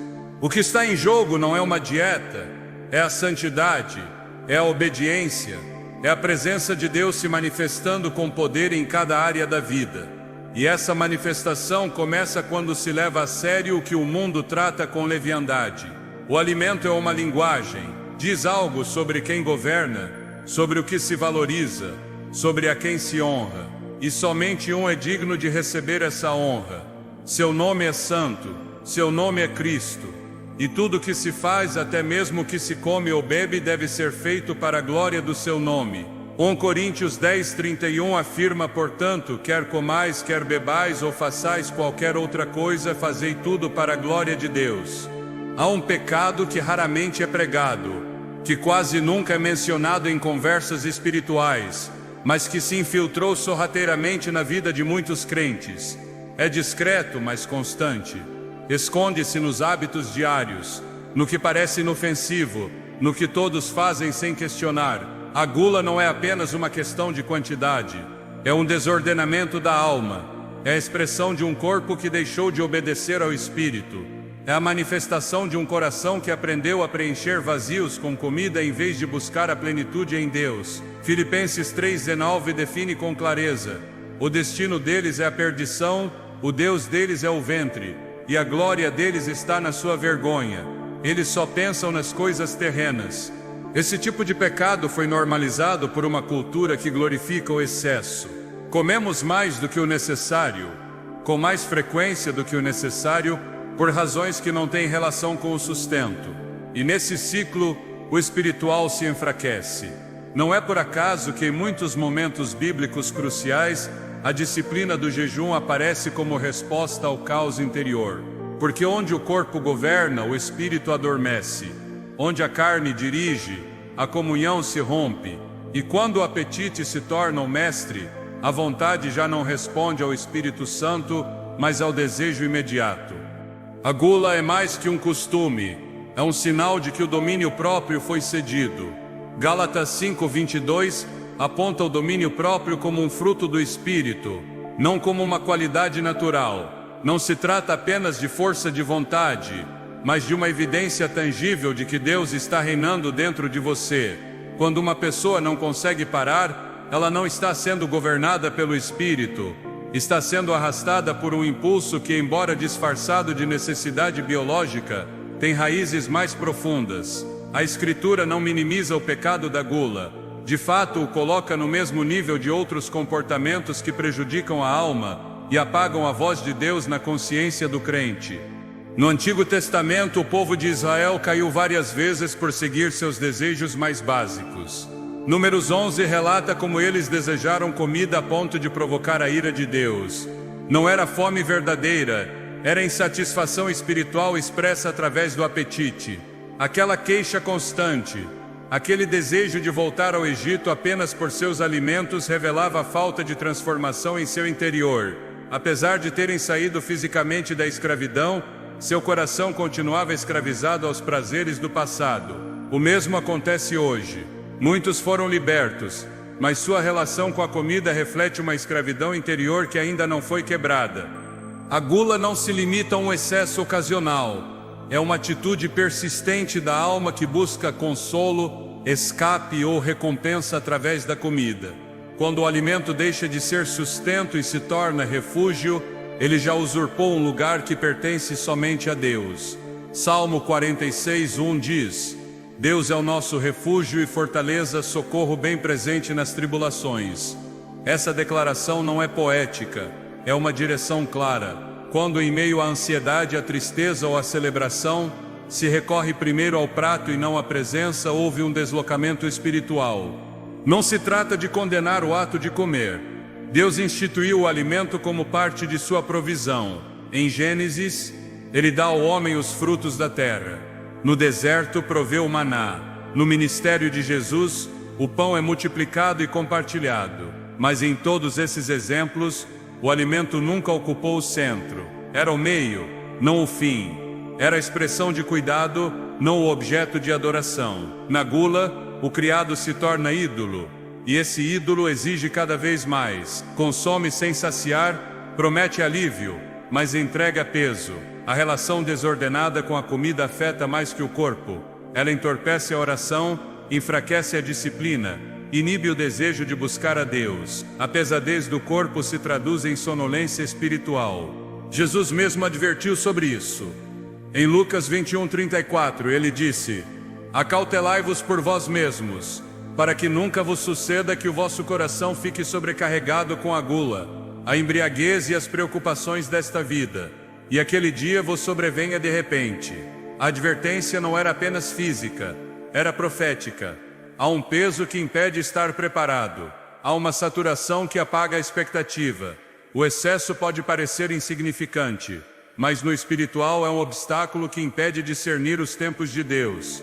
O que está em jogo não é uma dieta, é a santidade, é a obediência, é a presença de Deus se manifestando com poder em cada área da vida. E essa manifestação começa quando se leva a sério o que o mundo trata com leviandade. O alimento é uma linguagem. Diz algo sobre quem governa, sobre o que se valoriza, sobre a quem se honra. E somente um é digno de receber essa honra. Seu nome é santo, seu nome é Cristo. E tudo que se faz, até mesmo o que se come ou bebe, deve ser feito para a glória do seu nome. 1 Coríntios 10:31 afirma: portanto, quer comais, quer bebais ou façais qualquer outra coisa, fazei tudo para a glória de Deus. Há um pecado que raramente é pregado, que quase nunca é mencionado em conversas espirituais, mas que se infiltrou sorrateiramente na vida de muitos crentes. É discreto, mas constante. Esconde-se nos hábitos diários, no que parece inofensivo, no que todos fazem sem questionar. A gula não é apenas uma questão de quantidade, é um desordenamento da alma, é a expressão de um corpo que deixou de obedecer ao espírito. É a manifestação de um coração que aprendeu a preencher vazios com comida em vez de buscar a plenitude em Deus. Filipenses 3,19 define com clareza: o destino deles é a perdição, o Deus deles é o ventre, e a glória deles está na sua vergonha. Eles só pensam nas coisas terrenas. Esse tipo de pecado foi normalizado por uma cultura que glorifica o excesso. Comemos mais do que o necessário, com mais frequência do que o necessário, por razões que não têm relação com o sustento. E nesse ciclo, o espiritual se enfraquece. Não é por acaso que em muitos momentos bíblicos cruciais, a disciplina do jejum aparece como resposta ao caos interior. Porque onde o corpo governa, o espírito adormece. Onde a carne dirige, a comunhão se rompe. E quando o apetite se torna o mestre, a vontade já não responde ao Espírito Santo, mas ao desejo imediato. A gula é mais que um costume, é um sinal de que o domínio próprio foi cedido. Gálatas 5:22 aponta o domínio próprio como um fruto do Espírito, não como uma qualidade natural. Não se trata apenas de força de vontade, mas de uma evidência tangível de que Deus está reinando dentro de você. Quando uma pessoa não consegue parar, ela não está sendo governada pelo Espírito. Está sendo arrastada por um impulso que, embora disfarçado de necessidade biológica, tem raízes mais profundas. A Escritura não minimiza o pecado da gula. De fato, o coloca no mesmo nível de outros comportamentos que prejudicam a alma e apagam a voz de Deus na consciência do crente. No Antigo Testamento, o povo de Israel caiu várias vezes por seguir seus desejos mais básicos. Números 11 relata como eles desejaram comida a ponto de provocar a ira de Deus. Não era fome verdadeira, era insatisfação espiritual expressa através do apetite. Aquela queixa constante, aquele desejo de voltar ao Egito apenas por seus alimentos revelava a falta de transformação em seu interior. Apesar de terem saído fisicamente da escravidão, seu coração continuava escravizado aos prazeres do passado. O mesmo acontece hoje. Muitos foram libertos, mas sua relação com a comida reflete uma escravidão interior que ainda não foi quebrada. A gula não se limita a um excesso ocasional. É uma atitude persistente da alma que busca consolo, escape ou recompensa através da comida. Quando o alimento deixa de ser sustento e se torna refúgio, ele já usurpou um lugar que pertence somente a Deus. Salmo 46:1 diz: Deus é o nosso refúgio e fortaleza, socorro bem presente nas tribulações. Essa declaração não é poética, é uma direção clara. Quando em meio à ansiedade, à tristeza ou à celebração, se recorre primeiro ao prato e não à presença, houve um deslocamento espiritual. Não se trata de condenar o ato de comer. Deus instituiu o alimento como parte de sua provisão. Em Gênesis, Ele dá ao homem os frutos da terra. No deserto proveu o maná. No ministério de Jesus, o pão é multiplicado e compartilhado. Mas em todos esses exemplos, o alimento nunca ocupou o centro. Era o meio, não o fim. Era a expressão de cuidado, não o objeto de adoração. Na gula, o criado se torna ídolo. E esse ídolo exige cada vez mais. Consome sem saciar, promete alívio, mas entrega peso. A relação desordenada com a comida afeta mais que o corpo. Ela entorpece a oração, enfraquece a disciplina, inibe o desejo de buscar a Deus. A pesadez do corpo se traduz em sonolência espiritual. Jesus mesmo advertiu sobre isso. Em Lucas 21:34, ele disse: Acautelai-vos por vós mesmos, para que nunca vos suceda que o vosso coração fique sobrecarregado com a gula, a embriaguez e as preocupações desta vida, e aquele dia vos sobrevenha de repente. A advertência não era apenas física, era profética. Há um peso que impede estar preparado. Há uma saturação que apaga a expectativa. O excesso pode parecer insignificante, mas no espiritual é um obstáculo que impede discernir os tempos de Deus.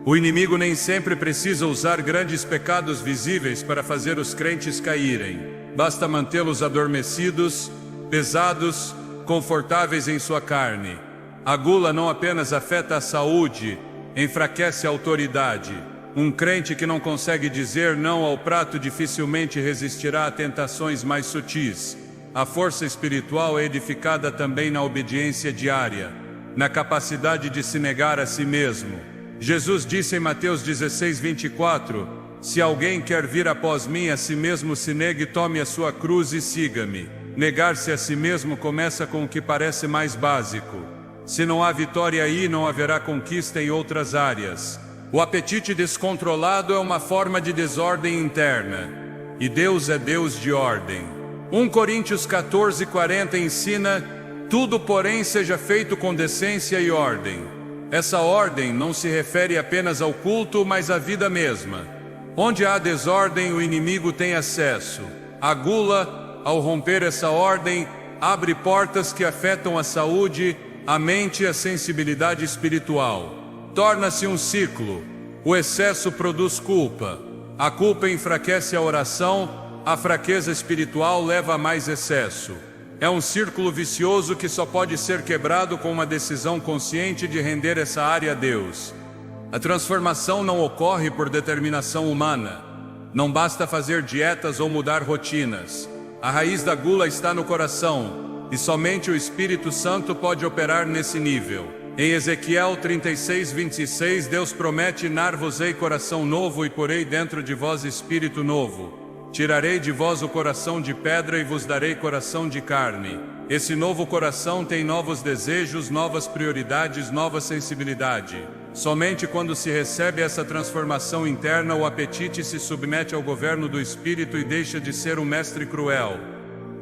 O inimigo nem sempre precisa usar grandes pecados visíveis para fazer os crentes caírem. Basta mantê-los adormecidos, pesados, confortáveis em sua carne. A gula não apenas afeta a saúde, enfraquece a autoridade. Um crente que não consegue dizer não ao prato dificilmente resistirá a tentações mais sutis. A força espiritual é edificada também na obediência diária. na capacidade de se negar a si mesmo. Jesus disse em Mateus 16:24: se alguém quer vir após mim, a si mesmo se negue, tome a sua cruz e siga-me. Negar-se a si mesmo começa com o que parece mais básico. Se não há vitória aí, não haverá conquista em outras áreas. O apetite descontrolado é uma forma de desordem interna, e Deus é Deus de ordem. 1 Coríntios 14:40 ensina: tudo, porém, seja feito com decência e ordem. Essa ordem não se refere apenas ao culto, mas à vida mesma. Onde há desordem, o inimigo tem acesso. A gula, ao romper essa ordem, abre portas que afetam a saúde, a mente e a sensibilidade espiritual. Torna-se um ciclo. O excesso produz culpa. A culpa enfraquece a oração, a fraqueza espiritual leva a mais excesso. É um círculo vicioso que só pode ser quebrado com uma decisão consciente de render essa área a Deus. A transformação não ocorre por determinação humana. Não basta fazer dietas ou mudar rotinas. A raiz da gula está no coração, e somente o Espírito Santo pode operar nesse nível. Em Ezequiel 36:26, Deus promete: dar-vos-ei coração novo e porei dentro de vós espírito novo. Tirarei de vós o coração de pedra e vos darei coração de carne. Esse novo coração tem novos desejos, novas prioridades, nova sensibilidade. Somente quando se recebe essa transformação interna, o apetite se submete ao governo do Espírito e deixa de ser um mestre cruel.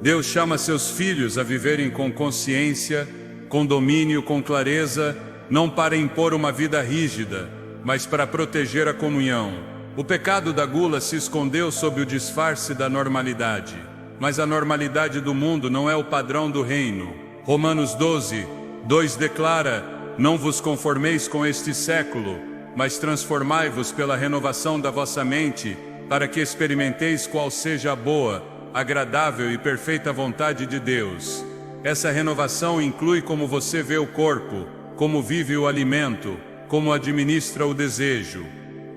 Deus chama seus filhos a viverem com consciência, com domínio, com clareza, não para impor uma vida rígida, mas para proteger a comunhão. O pecado da gula se escondeu sob o disfarce da normalidade. Mas a normalidade do mundo não é o padrão do reino. Romanos 12:2 declara: não vos conformeis com este século, mas transformai-vos pela renovação da vossa mente, para que experimenteis qual seja a boa, agradável e perfeita vontade de Deus. Essa renovação inclui como você vê o corpo, como vive o alimento, como administra o desejo.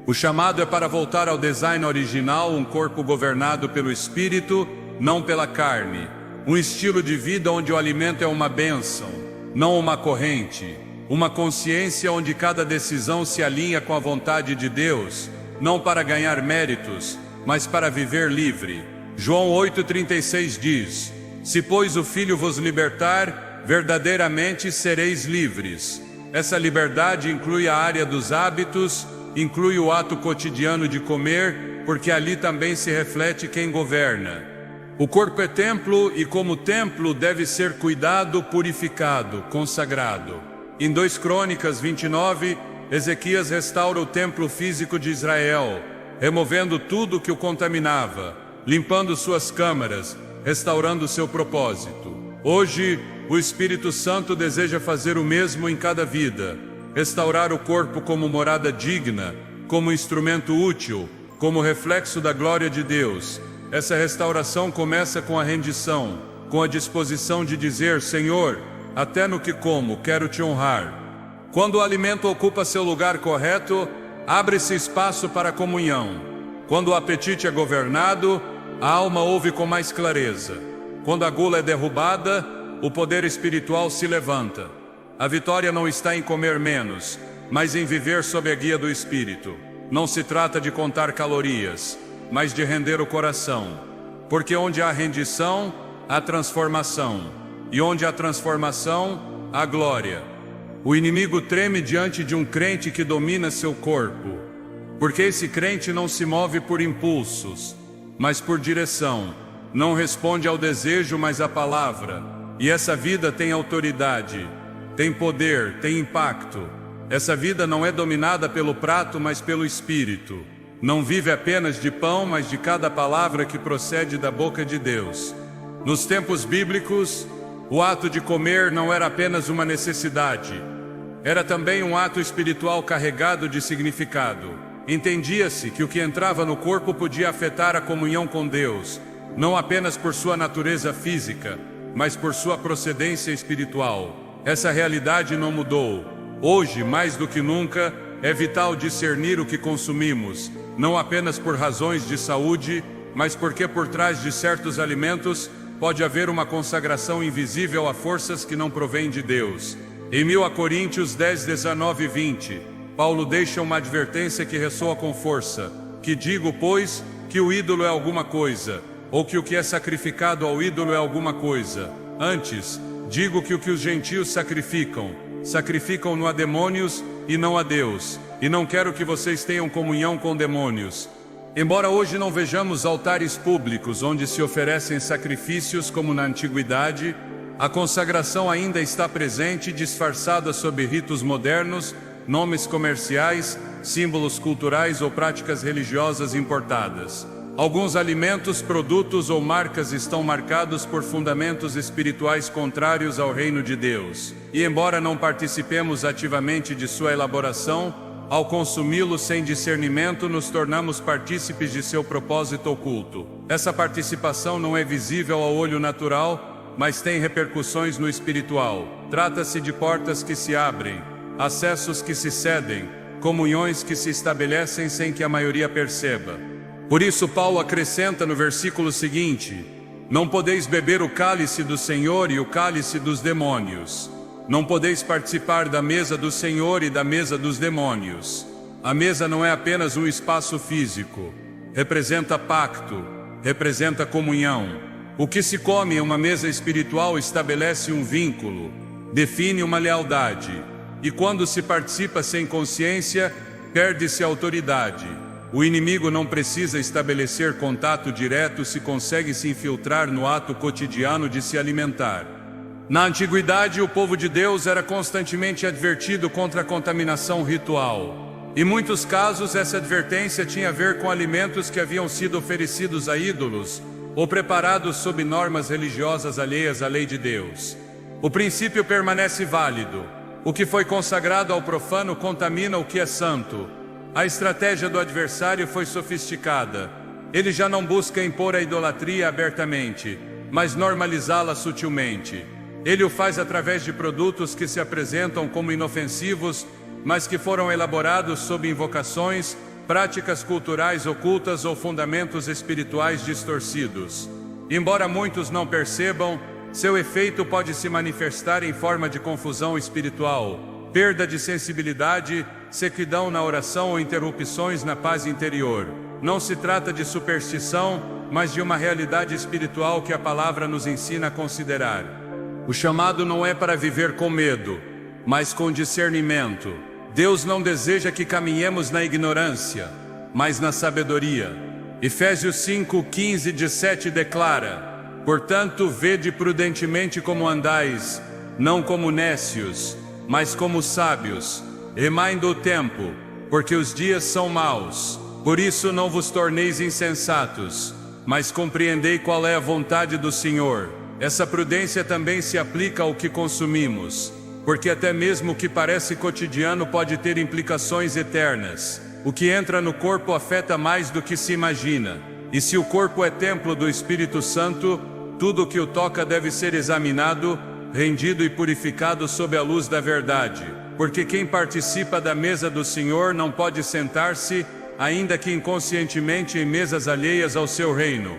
O chamado é para voltar ao design original, um corpo governado pelo Espírito, não pela carne. Um estilo de vida onde o alimento é uma bênção, não uma corrente. Uma consciência onde cada decisão se alinha com a vontade de Deus, não para ganhar méritos, mas para viver livre. João 8:36 diz: se pois o Filho vos libertar, verdadeiramente sereis livres. Essa liberdade inclui a área dos hábitos, inclui o ato cotidiano de comer, porque ali também se reflete quem governa. O corpo é templo e, como templo, deve ser cuidado, purificado, consagrado. Em 2 Crônicas 29, Ezequias restaura o templo físico de Israel, removendo tudo que o contaminava, limpando suas câmaras, restaurando seu propósito. Hoje, o Espírito Santo deseja fazer o mesmo em cada vida. Restaurar o corpo como morada digna, como instrumento útil, como reflexo da glória de Deus. Essa restauração começa com a rendição, com a disposição de dizer: Senhor, até no que como, quero te honrar. Quando o alimento ocupa seu lugar correto, abre-se espaço para a comunhão. Quando o apetite é governado, a alma ouve com mais clareza. Quando a gula é derrubada, o poder espiritual se levanta. A vitória não está em comer menos, mas em viver sob a guia do Espírito. Não se trata de contar calorias, mas de render o coração. Porque onde há rendição, há transformação. E onde há transformação, há glória. O inimigo treme diante de um crente que domina seu corpo. Porque esse crente não se move por impulsos, mas por direção. Não responde ao desejo, mas à palavra. E essa vida tem autoridade. Tem poder, tem impacto. Essa vida não é dominada pelo prato, mas pelo Espírito. Não vive apenas de pão, mas de cada palavra que procede da boca de Deus. Nos tempos bíblicos, o ato de comer não era apenas uma necessidade. Era também um ato espiritual carregado de significado. Entendia-se que o que entrava no corpo podia afetar a comunhão com Deus, não apenas por sua natureza física, mas por sua procedência espiritual. Essa realidade não mudou. Hoje, mais do que nunca, é vital discernir o que consumimos, não apenas por razões de saúde, mas porque por trás de certos alimentos pode haver uma consagração invisível a forças que não provêm de Deus. Em 1 Coríntios 10, 19 e 20, Paulo deixa uma advertência que ressoa com força: que digo, pois, que o ídolo é alguma coisa, ou que o que é sacrificado ao ídolo é alguma coisa. Antes, digo que o que os gentios sacrificam-no a demônios e não a Deus, e não quero que vocês tenham comunhão com demônios. Embora hoje não vejamos altares públicos onde se oferecem sacrifícios como na antiguidade, a consagração ainda está presente, disfarçada sob ritos modernos, nomes comerciais, símbolos culturais ou práticas religiosas importadas. Alguns alimentos, produtos ou marcas estão marcados por fundamentos espirituais contrários ao reino de Deus. E embora não participemos ativamente de sua elaboração, ao consumi-lo sem discernimento, nos tornamos partícipes de seu propósito oculto. Essa participação não é visível ao olho natural, mas tem repercussões no espiritual. Trata-se de portas que se abrem, acessos que se cedem, comunhões que se estabelecem sem que a maioria perceba. Por isso Paulo acrescenta no versículo seguinte: não podeis beber o cálice do Senhor e o cálice dos demônios. Não podeis participar da mesa do Senhor e da mesa dos demônios. A mesa não é apenas um espaço físico. Representa pacto, representa comunhão. O que se come em uma mesa espiritual estabelece um vínculo, define uma lealdade. E quando se participa sem consciência, perde-se a autoridade. O inimigo não precisa estabelecer contato direto se consegue se infiltrar no ato cotidiano de se alimentar. Na antiguidade, o povo de Deus era constantemente advertido contra a contaminação ritual. Em muitos casos, essa advertência tinha a ver com alimentos que haviam sido oferecidos a ídolos ou preparados sob normas religiosas alheias à lei de Deus. O princípio permanece válido. O que foi consagrado ao profano contamina o que é santo. A estratégia do adversário foi sofisticada. Ele já não busca impor a idolatria abertamente, mas normalizá-la sutilmente. Ele o faz através de produtos que se apresentam como inofensivos, mas que foram elaborados sob invocações, práticas culturais ocultas ou fundamentos espirituais distorcidos. Embora muitos não percebam, seu efeito pode se manifestar em forma de confusão espiritual, perda de sensibilidade, sequidão na oração ou interrupções na paz interior. Não se trata de superstição, mas de uma realidade espiritual que a palavra nos ensina a considerar. O chamado não é para viver com medo, mas com discernimento. Deus não deseja que caminhemos na ignorância, mas na sabedoria. Efésios 5:15-17 declara: portanto, vede prudentemente como andais, não como nécios, mas como sábios, remaindo o tempo, porque os dias são maus. Por isso não vos torneis insensatos, mas compreendei qual é a vontade do Senhor. Essa prudência também se aplica ao que consumimos, porque até mesmo o que parece cotidiano pode ter implicações eternas. O que entra no corpo afeta mais do que se imagina. E se o corpo é templo do Espírito Santo, tudo o que o toca deve ser examinado, rendido e purificado sob a luz da verdade. Porque quem participa da mesa do Senhor não pode sentar-se, ainda que inconscientemente, em mesas alheias ao seu reino.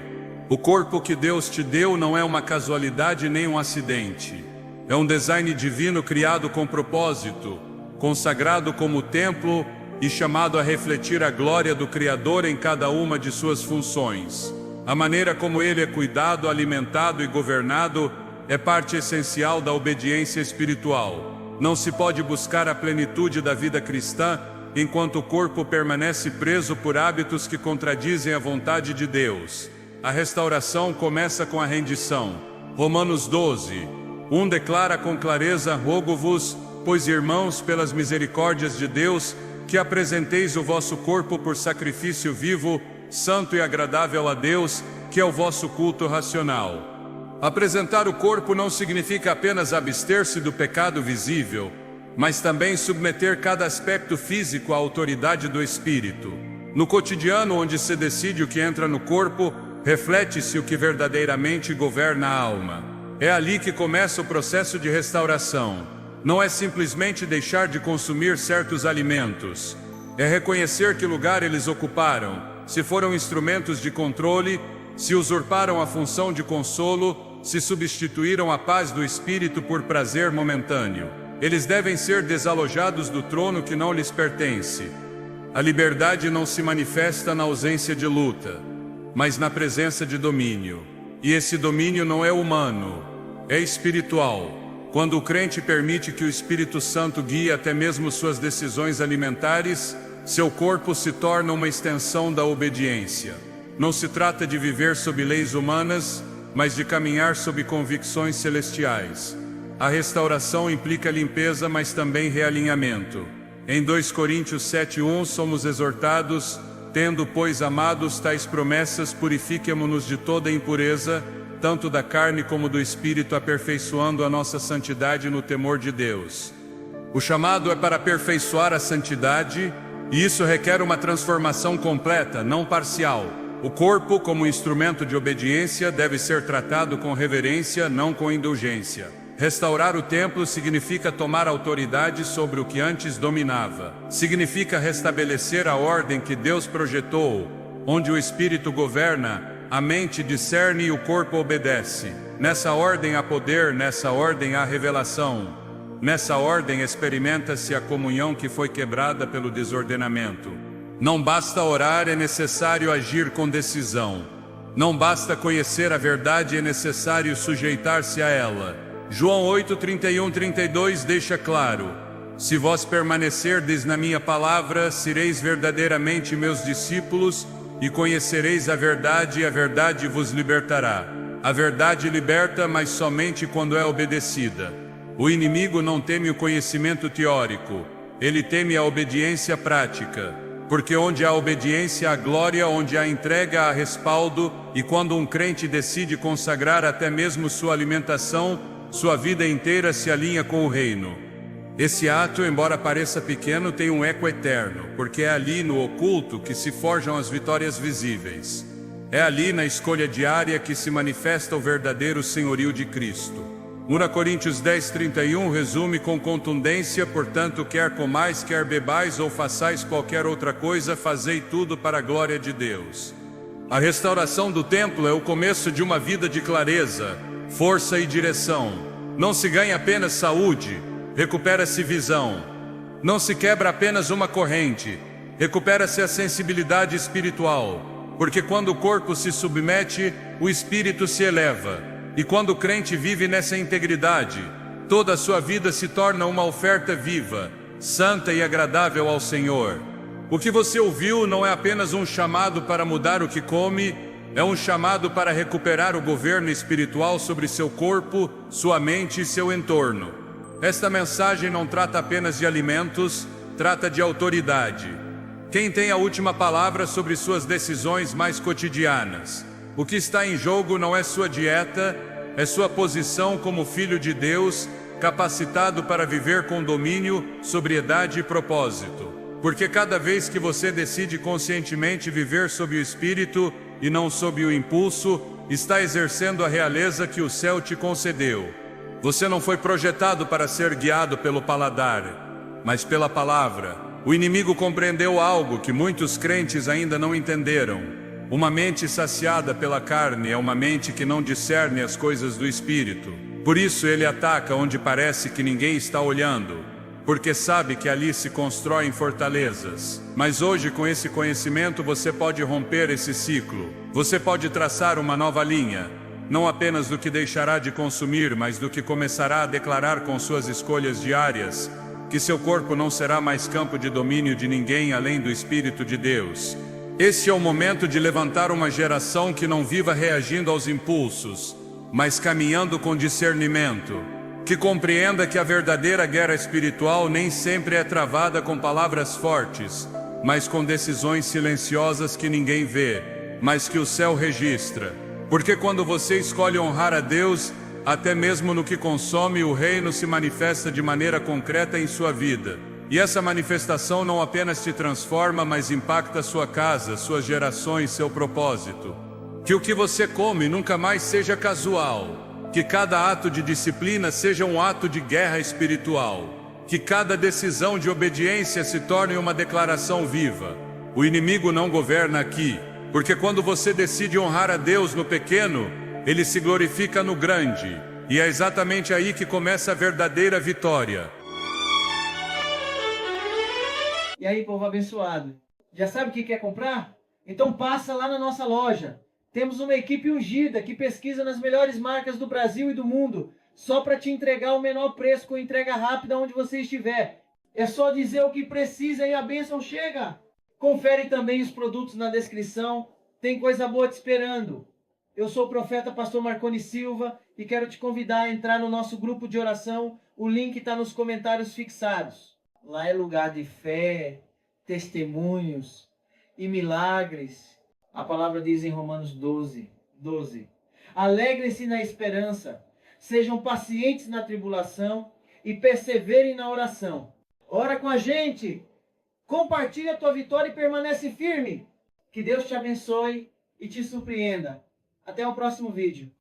O corpo que Deus te deu não é uma casualidade nem um acidente. É um design divino criado com propósito, consagrado como templo e chamado a refletir a glória do Criador em cada uma de suas funções. A maneira como ele é cuidado, alimentado e governado é parte essencial da obediência espiritual. Não se pode buscar a plenitude da vida cristã enquanto o corpo permanece preso por hábitos que contradizem a vontade de Deus. A restauração começa com a rendição. Romanos 12:1 declara com clareza: rogo-vos, pois irmãos, pelas misericórdias de Deus, que apresenteis o vosso corpo por sacrifício vivo, santo e agradável a Deus, que é o vosso culto racional. Apresentar o corpo não significa apenas abster-se do pecado visível, mas também submeter cada aspecto físico à autoridade do Espírito. No cotidiano, onde se decide o que entra no corpo, reflete-se o que verdadeiramente governa a alma. É ali que começa o processo de restauração. Não é simplesmente deixar de consumir certos alimentos. É reconhecer que lugar eles ocuparam, se foram instrumentos de controle, se usurparam a função de consolo, se substituíram a paz do espírito por prazer momentâneo. Eles devem ser desalojados do trono que não lhes pertence. A liberdade não se manifesta na ausência de luta, mas na presença de domínio. E esse domínio não é humano, é espiritual. Quando o crente permite que o Espírito Santo guie até mesmo suas decisões alimentares, seu corpo se torna uma extensão da obediência. Não se trata de viver sob leis humanas, mas de caminhar sob convicções celestiais. A restauração implica limpeza, mas também realinhamento. Em 2 Coríntios 7:1 somos exortados: tendo, pois, amados tais promessas, purifiquemo-nos de toda impureza, tanto da carne como do espírito, aperfeiçoando a nossa santidade no temor de Deus. O chamado é para aperfeiçoar a santidade, e isso requer uma transformação completa, não parcial. O corpo, como instrumento de obediência, deve ser tratado com reverência, não com indulgência. Restaurar o templo significa tomar autoridade sobre o que antes dominava. Significa restabelecer a ordem que Deus projetou, onde o Espírito governa, a mente discerne e o corpo obedece. Nessa ordem há poder, nessa ordem há revelação. Nessa ordem experimenta-se a comunhão que foi quebrada pelo desordenamento. Não basta orar, é necessário agir com decisão. Não basta conhecer a verdade, é necessário sujeitar-se a ela. João 8:31-32 deixa claro: se vós permanecerdes na minha palavra, sereis verdadeiramente meus discípulos, e conhecereis a verdade, e a verdade vos libertará. A verdade liberta, mas somente quando é obedecida. O inimigo não teme o conhecimento teórico, ele teme a obediência prática. Porque onde há obediência há glória, onde há entrega há respaldo, e quando um crente decide consagrar até mesmo sua alimentação, sua vida inteira se alinha com o reino. Esse ato, embora pareça pequeno, tem um eco eterno, porque é ali no oculto que se forjam as vitórias visíveis. É ali na escolha diária que se manifesta o verdadeiro senhorio de Cristo. 1 Coríntios 10:31 resume com contundência: portanto, quer comais, quer bebais ou façais qualquer outra coisa, fazei tudo para a glória de Deus. A restauração do templo é o começo de uma vida de clareza, força e direção. Não se ganha apenas saúde, recupera-se visão. Não se quebra apenas uma corrente, recupera-se a sensibilidade espiritual. Porque quando o corpo se submete, o espírito se eleva. E quando o crente vive nessa integridade, toda a sua vida se torna uma oferta viva, santa e agradável ao Senhor. O que você ouviu não é apenas um chamado para mudar o que come, é um chamado para recuperar o governo espiritual sobre seu corpo, sua mente e seu entorno. Esta mensagem não trata apenas de alimentos, trata de autoridade. Quem tem a última palavra sobre suas decisões mais cotidianas? O que está em jogo não é sua dieta, é sua posição como filho de Deus, capacitado para viver com domínio, sobriedade e propósito. Porque cada vez que você decide conscientemente viver sob o Espírito e não sob o impulso, está exercendo a realeza que o céu te concedeu. Você não foi projetado para ser guiado pelo paladar, mas pela palavra. O inimigo compreendeu algo que muitos crentes ainda não entenderam. Uma mente saciada pela carne é uma mente que não discerne as coisas do Espírito. Por isso ele ataca onde parece que ninguém está olhando, porque sabe que ali se constroem fortalezas. Mas hoje, com esse conhecimento, você pode romper esse ciclo. Você pode traçar uma nova linha, não apenas do que deixará de consumir, mas do que começará a declarar com suas escolhas diárias, que seu corpo não será mais campo de domínio de ninguém além do Espírito de Deus. Este é o momento de levantar uma geração que não viva reagindo aos impulsos, mas caminhando com discernimento, que compreenda que a verdadeira guerra espiritual nem sempre é travada com palavras fortes, mas com decisões silenciosas que ninguém vê, mas que o céu registra. Porque quando você escolhe honrar a Deus, até mesmo no que consome, o reino se manifesta de maneira concreta em sua vida. E essa manifestação não apenas te transforma, mas impacta sua casa, suas gerações, seu propósito. Que o que você come nunca mais seja casual. Que cada ato de disciplina seja um ato de guerra espiritual. Que cada decisão de obediência se torne uma declaração viva. O inimigo não governa aqui, porque quando você decide honrar a Deus no pequeno, ele se glorifica no grande. E é exatamente aí que começa a verdadeira vitória. E aí, povo abençoado, já sabe o que quer comprar? Então passa lá na nossa loja. Temos uma equipe ungida que pesquisa nas melhores marcas do Brasil e do mundo, só para te entregar o menor preço com entrega rápida onde você estiver. É só dizer o que precisa e a bênção chega. Confere também os produtos na descrição, tem coisa boa te esperando. Eu sou o profeta pastor Marconi Silva e quero te convidar a entrar no nosso grupo de oração. O link está nos comentários fixados. Lá é lugar de fé, testemunhos e milagres. A palavra diz em Romanos 12. Alegrem-se na esperança, sejam pacientes na tribulação e perseverem na oração. Ora com a gente, compartilha a tua vitória e permanece firme. Que Deus te abençoe e te surpreenda. Até o próximo vídeo.